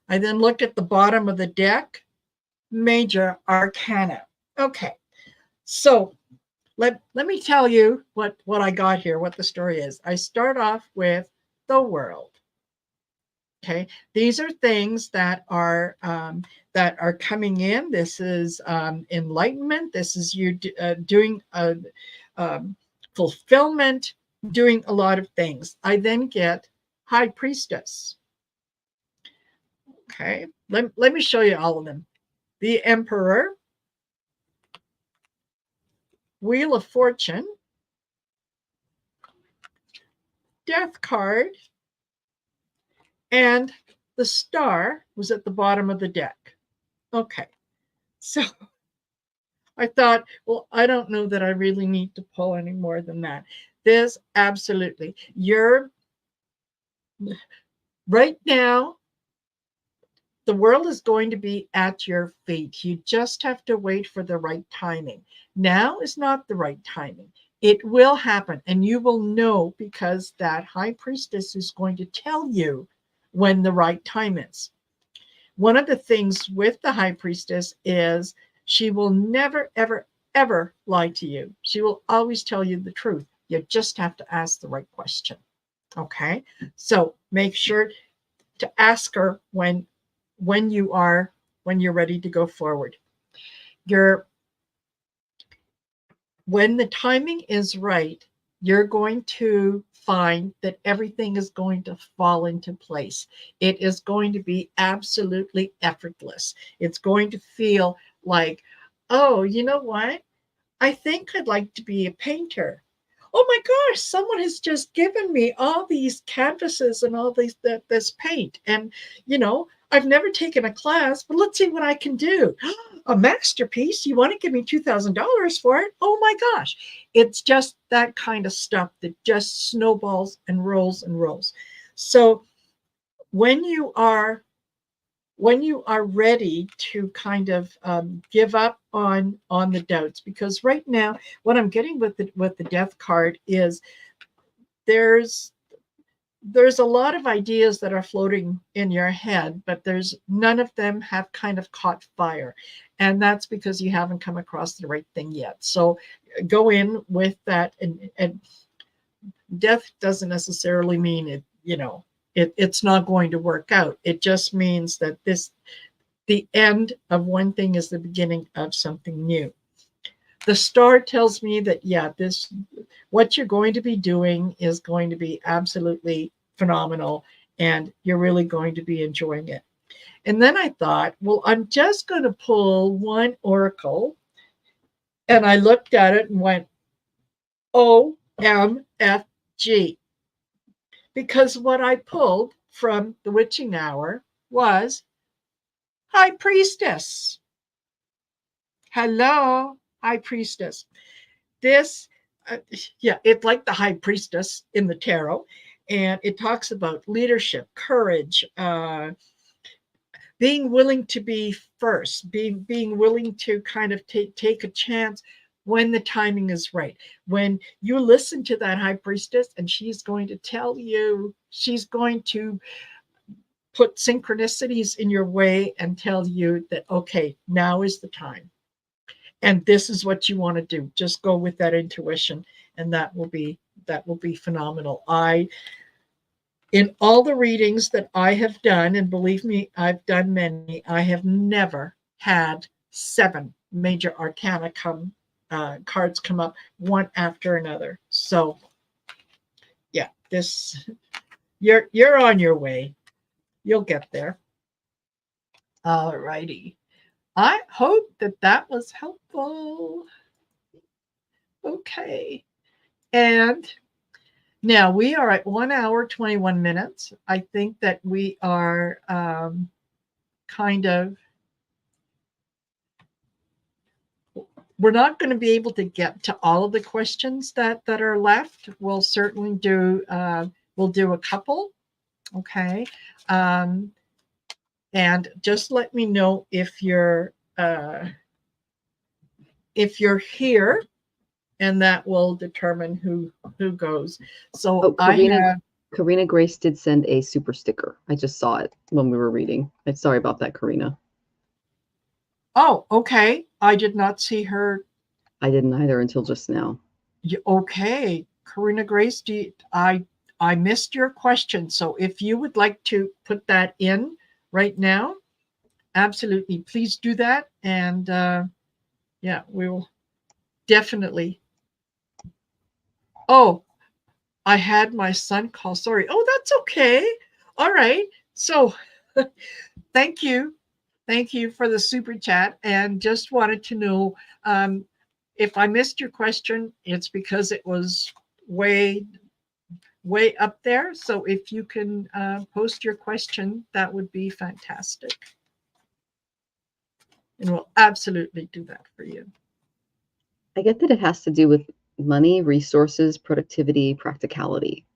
Speaker 1: I then looked at the bottom of the deck, major arcana. Okay. So let me tell you what I got here, what the story is. I start off with the world. Okay, these are things that are coming in. This is enlightenment. This is you doing fulfillment, doing a lot of things. I then get High Priestess. Okay, let me show you all of them. The Emperor, Wheel of Fortune, Death card, and the Star was at the bottom of the deck. Okay, so I thought, well, I don't know that I really need to pull any more than that. This, absolutely. You're right now, the world is going to be at your feet. You just have to wait for the right timing. Now is not the right timing. It will happen, and you will know, because that High Priestess is going to tell you when the right time is. One of the things with the High Priestess is she will never, ever, ever lie to you. She will always tell you the truth. You just have to ask the right question. Okay? So make sure to ask her when you're ready to go forward. When the timing is right, you're going to find that everything is going to fall into place. It is going to be absolutely effortless. It's going to feel like, oh, you know what? I think I'd like to be a painter. Oh my gosh, someone has just given me all these canvases and all this paint. And, I've never taken a class, but let's see what I can do. A masterpiece? You want to give me $2,000 for it? Oh my gosh. It's just that kind of stuff that just snowballs and rolls and rolls. So when you are ready to kind of give up on the doubts, because right now what I'm getting with the death card is there's a lot of ideas that are floating in your head, but there's none of them have kind of caught fire. And that's because you haven't come across the right thing yet. So go in with that. And death doesn't necessarily mean it, it's not going to work out. It just means that the end of one thing is the beginning of something new. The star tells me that, yeah, what you're going to be doing is going to be absolutely phenomenal, and you're really going to be enjoying it. And then I thought, well, I'm just going to pull one oracle. And I looked at it and went, OMFG. Because what I pulled from the witching hour was High Priestess. Hello, High Priestess. This, it's like the High Priestess in the tarot, and it talks about leadership, courage, being willing to be first, being willing to kind of take a chance when the timing is right. When you listen to that High Priestess, and she's going to tell you, she's going to put synchronicities in your way and tell you that, okay, now is the time. And this is what you want to do. Just go with that intuition, and that will be phenomenal. In all the readings that I have done, and believe me, I've done many, I have never had 7 major arcana cards come up one after another. So yeah, you're on your way. You'll get there. All righty. I hope that was helpful. Okay. And now we are at 1 hour, 21 minutes. I think that we are we're not going to be able to get to all of the questions that are left. We'll certainly do a couple. Okay. And just let me know if you're here, and that will determine who goes. So
Speaker 2: Karina Grace did send a super sticker. I just saw it when we were reading. I'm sorry about that, Karina.
Speaker 1: Oh, okay. I did not see her.
Speaker 2: I didn't either until just now.
Speaker 1: Okay. Karina Grace, I missed your question. So if you would like to put that in right now, absolutely, please do that. And yeah, we will definitely. Oh, I had my son call. Sorry. Oh, that's okay. All right. So thank you. Thank you for the super chat. And just wanted to know if I missed your question, it's because it was way up there. So if you can post your question, that would be fantastic. And we'll absolutely do that for you.
Speaker 2: I get that it has to do with money, resources, productivity, practicality.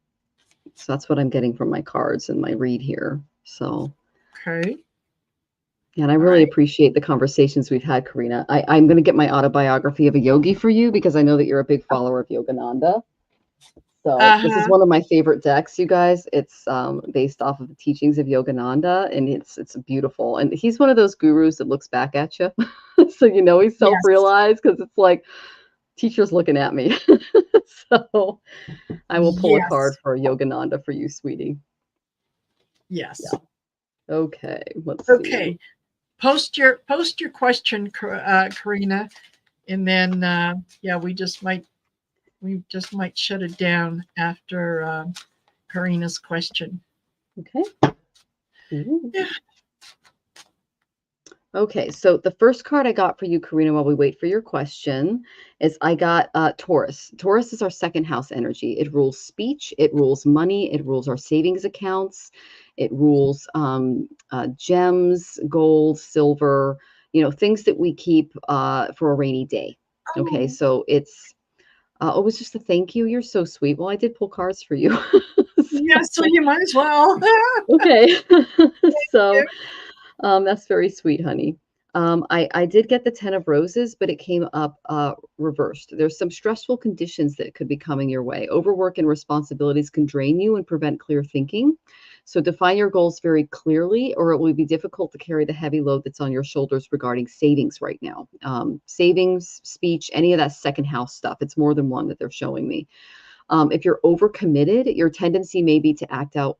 Speaker 2: So that's what I'm getting from my cards and my read here. So,
Speaker 1: okay.
Speaker 2: And I really appreciate the conversations we've had, Karina. I'm going to get my autobiography of a yogi for you, because I know that you're a big follower of Yogananda. So this is one of my favorite decks, you guys. It's based off of the teachings of Yogananda, and it's beautiful. And he's one of those gurus that looks back at you. So you know he's self-realized, because it's like, teacher's looking at me. So I will pull a card for Yogananda for you, sweetie.
Speaker 1: Yes.
Speaker 2: Yeah. Okay, let's see.
Speaker 1: Post your question, Karina, and then we just might shut it down after Karina's question.
Speaker 2: Okay. Yeah. Okay, so the first card I got for you, Karina, while we wait for your question, is I got Taurus. Taurus is our second house energy. It rules speech, it rules money, it rules our savings accounts, It rules gems, gold, silver, things that we keep for a rainy day. Okay,
Speaker 1: Oh,
Speaker 2: so it's it was just a thank you. You're so sweet. Well, I did pull cards for you.
Speaker 1: yeah, so you might as well.
Speaker 2: Okay. So that's very sweet, honey. I did get the 10 of roses, but it came up reversed. There's some stressful conditions that could be coming your way. Overwork and responsibilities can drain you and prevent clear thinking. So define your goals very clearly, or it will be difficult to carry the heavy load that's on your shoulders regarding savings right now. Savings, speech, any of that second house stuff. It's more than one that they're showing me. If you're overcommitted, your tendency may be to act out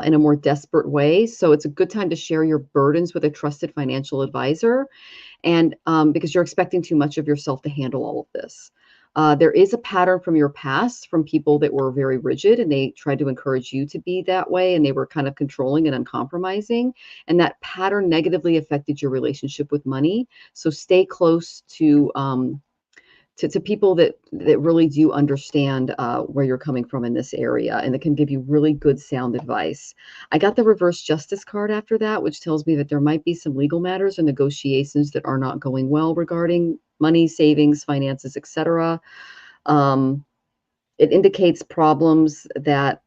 Speaker 2: in a more desperate way. So it's a good time to share your burdens with a trusted financial advisor, and because you're expecting too much of yourself to handle all of this. There is a pattern from your past from people that were very rigid and they tried to encourage you to be that way, and they were kind of controlling and uncompromising. And that pattern negatively affected your relationship with money. So stay close to people that really do understand where you're coming from in this area, and that can give you really good sound advice. I got the reverse justice card after that, which tells me that there might be some legal matters or negotiations that are not going well regarding money, savings, finances, etc. It indicates problems that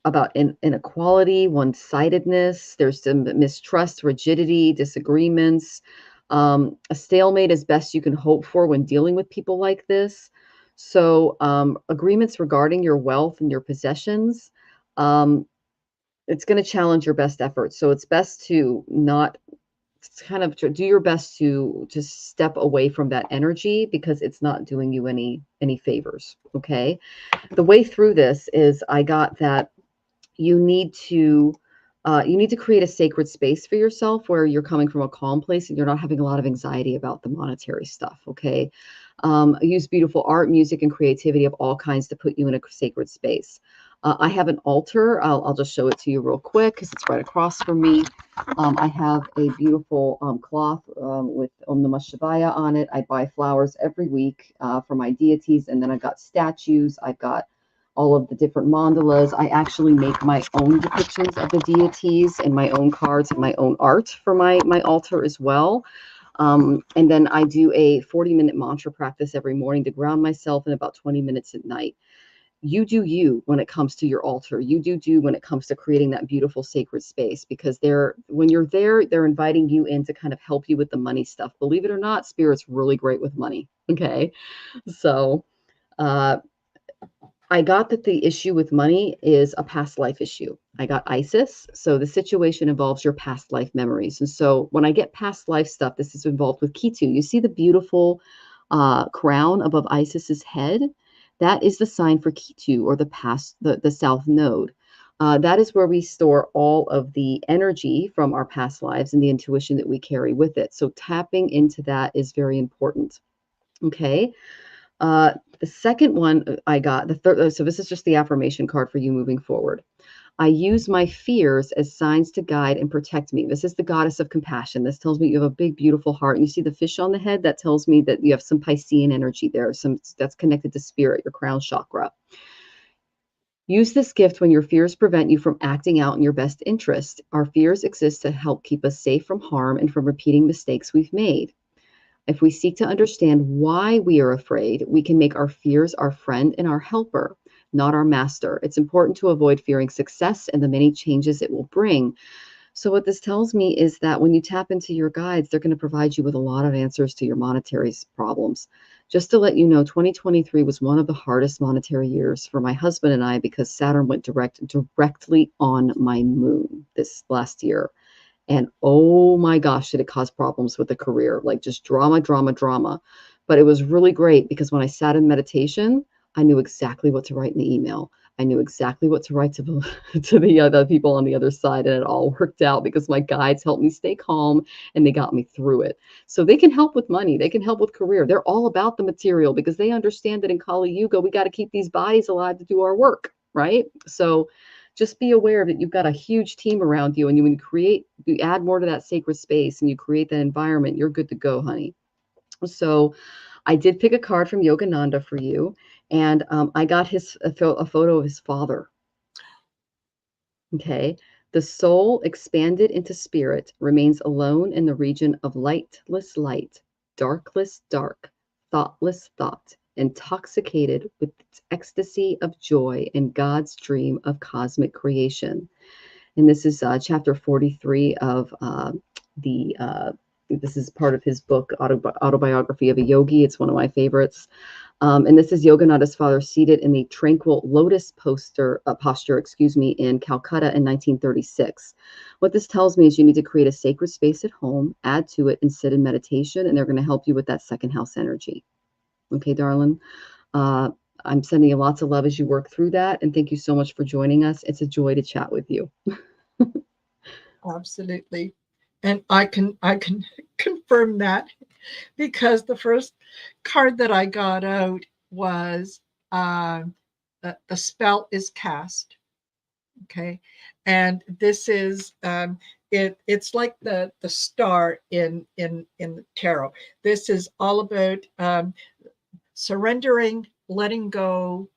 Speaker 2: about inequality, one-sidedness. There's some mistrust, rigidity, disagreements, a stalemate as best you can hope for when dealing with people like this. So agreements regarding your wealth and your possessions, it's going to challenge your best efforts. So it's best to not kind of do your best to step away from that energy, because it's not doing you any favors. Okay. The way through this is I got that you need to create a sacred space for yourself where you're coming from a calm place and you're not having a lot of anxiety about the monetary stuff. Okay. Use beautiful art, music, and creativity of all kinds to put you in a sacred space. I have an altar. I'll just show it to you real quick because it's right across from me. I have a beautiful cloth with Om Namah Shivaya on it. I buy flowers every week for my deities, and then I've got statues. I've got all of the different mandalas. I actually make my own depictions of the deities and my own cards and my own art for my altar as well. And then I do a 40-minute mantra practice every morning to ground myself, and about 20 minutes at night. You do you when it comes to your altar. You do when it comes to creating that beautiful sacred space, because when you're there, they're inviting you in to kind of help you with the money stuff. Believe it or not, Spirit's really great with money. Okay. So, I got that the issue with money is a past life issue. I got Isis. So the situation involves your past life memories. And so when I get past life stuff, this is involved with Ketu. You see the beautiful crown above Isis's head? That is the sign for Ketu, or the south node. That is where we store all of the energy from our past lives and the intuition that we carry with it. So tapping into that is very important. Okay. The second one I got, the third, so this is just the affirmation card for you moving forward. I use my fears as signs to guide and protect me. This is the goddess of compassion. This tells me you have a big, beautiful heart. And you see the fish on the head? That tells me that you have some Piscean energy there. That's connected to spirit, your crown chakra. Use this gift when your fears prevent you from acting out in your best interest. Our fears exist to help keep us safe from harm and from repeating mistakes we've made. If we seek to understand why we are afraid, we can make our fears our friend and our helper, not our master. It's important to avoid fearing success and the many changes it will bring. So what this tells me is that when you tap into your guides, they're going to provide you with a lot of answers to your monetary problems. Just to let you know, 2023 was one of the hardest monetary years for my husband and I, because Saturn went directly on my moon this last year. And oh my gosh, did it cause problems with the career, like just drama, drama, drama. But it was really great because when I sat in meditation, I knew exactly what to write in the email. I knew exactly what to write to the other people on the other side. And it all worked out because my guides helped me stay calm and they got me through it. So they can help with money. They can help with career. They're all about the material because they understand that in Kali Yuga, we got to keep these bodies alive to do our work, right? So just be aware that you've got a huge team around you, and you add more to that sacred space and you create that environment, you're good to go, honey. So I did pick a card from Yogananda for you, and I got a photo of his father. Okay. The soul, expanded into spirit, remains alone in the region of lightless light, darkless dark, thoughtless thought, intoxicated with its ecstasy of joy in God's dream of cosmic creation. And this is chapter 43 of this is part of his book, Autobiography of a Yogi. It's one of my favorites. And this is Yoganatha's father seated in the tranquil lotus posture, in Calcutta in 1936. What this tells me is you need to create a sacred space at home, add to it, and sit in meditation, and they're going to help you with that second house energy. Okay, darling? I'm sending you lots of love as you work through that, and thank you so much for joining us. It's a joy to chat with you.
Speaker 1: Absolutely. And I can confirm that, because the first card that I got out was the spell is cast. Okay. And this is it's like the star in the tarot. This is all about surrendering, letting go,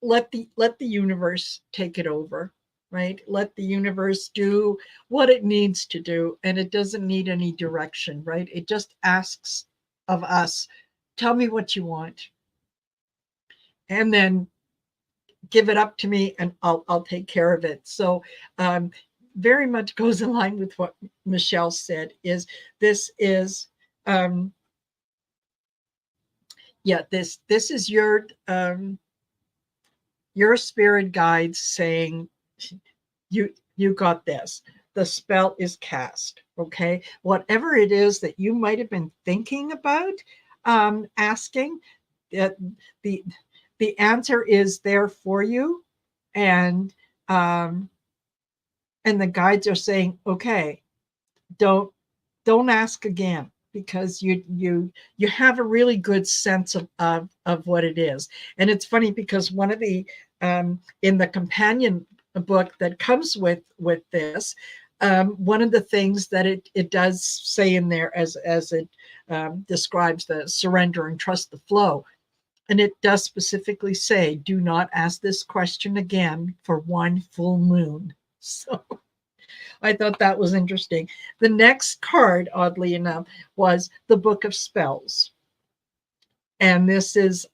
Speaker 1: let the universe take it over, right? Let the universe do what it needs to do, and it doesn't need any direction, right? It just asks of us, tell me what you want, and then give it up to me, and I'll take care of it. So very much goes in line with what Michelle said, is this is this is your spirit guides saying, you got this. The spell is cast. Okay, whatever it is that you might have been thinking about asking, the answer is there for you, and the guides are saying, okay, don't ask again, because you have a really good sense of what it is. And it's funny, because one of the in the companion book that comes with this, one of the things that it does say in there, as it describes the surrender and trust the flow, and it does specifically say, do not ask this question again for one full moon. So I thought that was interesting. The next card, oddly enough, was the Book of Spells. And this is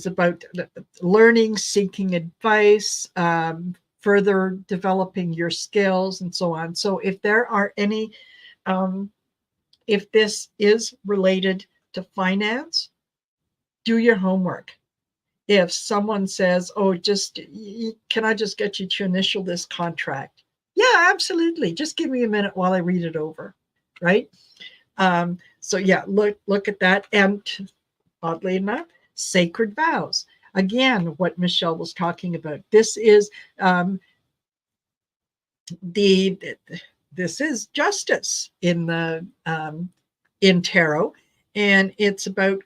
Speaker 1: about learning, seeking advice, further developing your skills, and so on. So if there are any, if this is related to finance, do your homework. If someone says, oh, can I just get you to initial this contract? Yeah, absolutely. Just give me a minute while I read it over, right? So yeah, look at that. And oddly enough, sacred vows. Again, what Michelle was talking about. This is this is justice in the in tarot, and it's about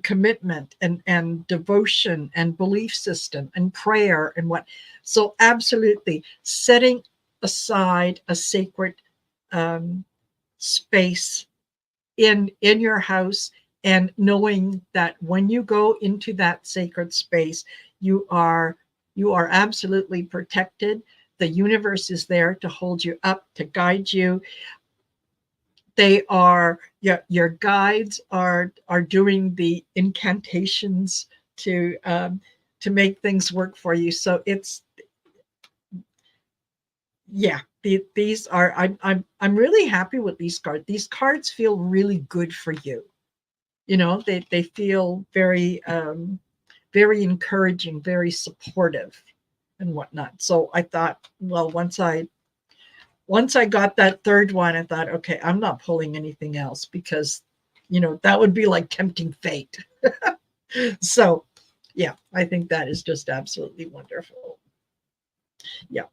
Speaker 1: commitment and devotion and belief system and prayer and what. So absolutely, setting aside a sacred space in your house, and knowing that when you go into that sacred space, you are absolutely protected. The universe is there to hold you up, to guide you. They are your guides are doing the incantations to make things work for you. So it's these are I'm really happy with these cards. These cards feel really good for you. You know, they feel very very encouraging, very supportive, and whatnot. So I thought, well, once I got that third one, I thought, okay, I'm not pulling anything else, because, that would be like tempting fate. So, yeah, I think that is just absolutely wonderful. Yeah.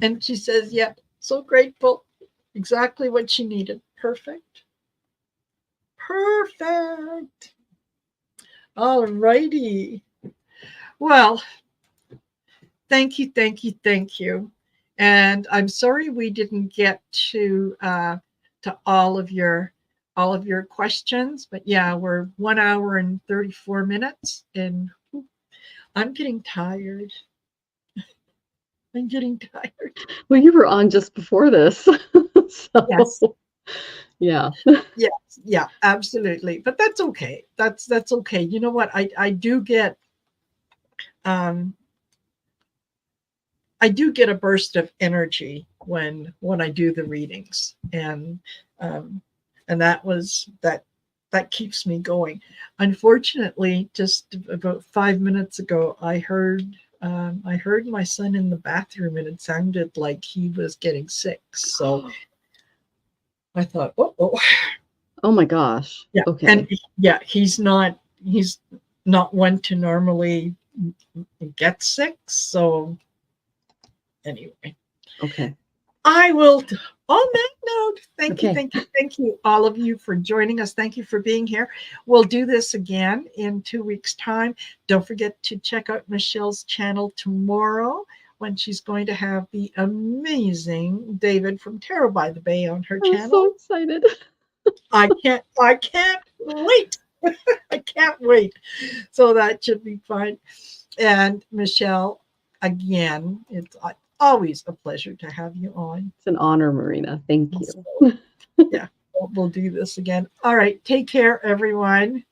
Speaker 1: And she says, yeah, so grateful. Exactly what she needed. Perfect. Perfect. All righty. Well, thank you, thank you, thank you. And I'm sorry we didn't get to all of your questions, but yeah, we're 1 hour and 34 minutes, and I'm getting tired. I'm getting tired.
Speaker 2: Well, you were on just before this.
Speaker 1: Yes.
Speaker 2: So, yeah.
Speaker 1: Yes. Yeah, absolutely. But that's okay. That's okay. You know what? Um I do get a burst of energy when I do the readings, um, and that keeps me going. Unfortunately, just about 5 minutes ago, I heard my son in the bathroom, and it sounded like he was getting sick. So I thought, oh,
Speaker 2: Oh my gosh.
Speaker 1: yeah, and
Speaker 2: Okay.
Speaker 1: yeah, he's not one to normally get sick. So anyway.
Speaker 2: Okay.
Speaker 1: I will, on that note,
Speaker 2: Okay.
Speaker 1: thank you, all of you for joining us. Thank you for being here. We'll do this again in 2 weeks' time. Don't forget to check out Michelle's channel tomorrow when she's going to have the amazing David from Tarot by the Bay on her
Speaker 2: I'm
Speaker 1: channel.
Speaker 2: so excited.
Speaker 1: I can't wait. I can't wait. So that should be fun. And Michelle, again, it's always a pleasure to have you on.
Speaker 2: It's an honor, Marina. Thank you.
Speaker 1: So, yeah, we'll do this again. All right. Take care, everyone.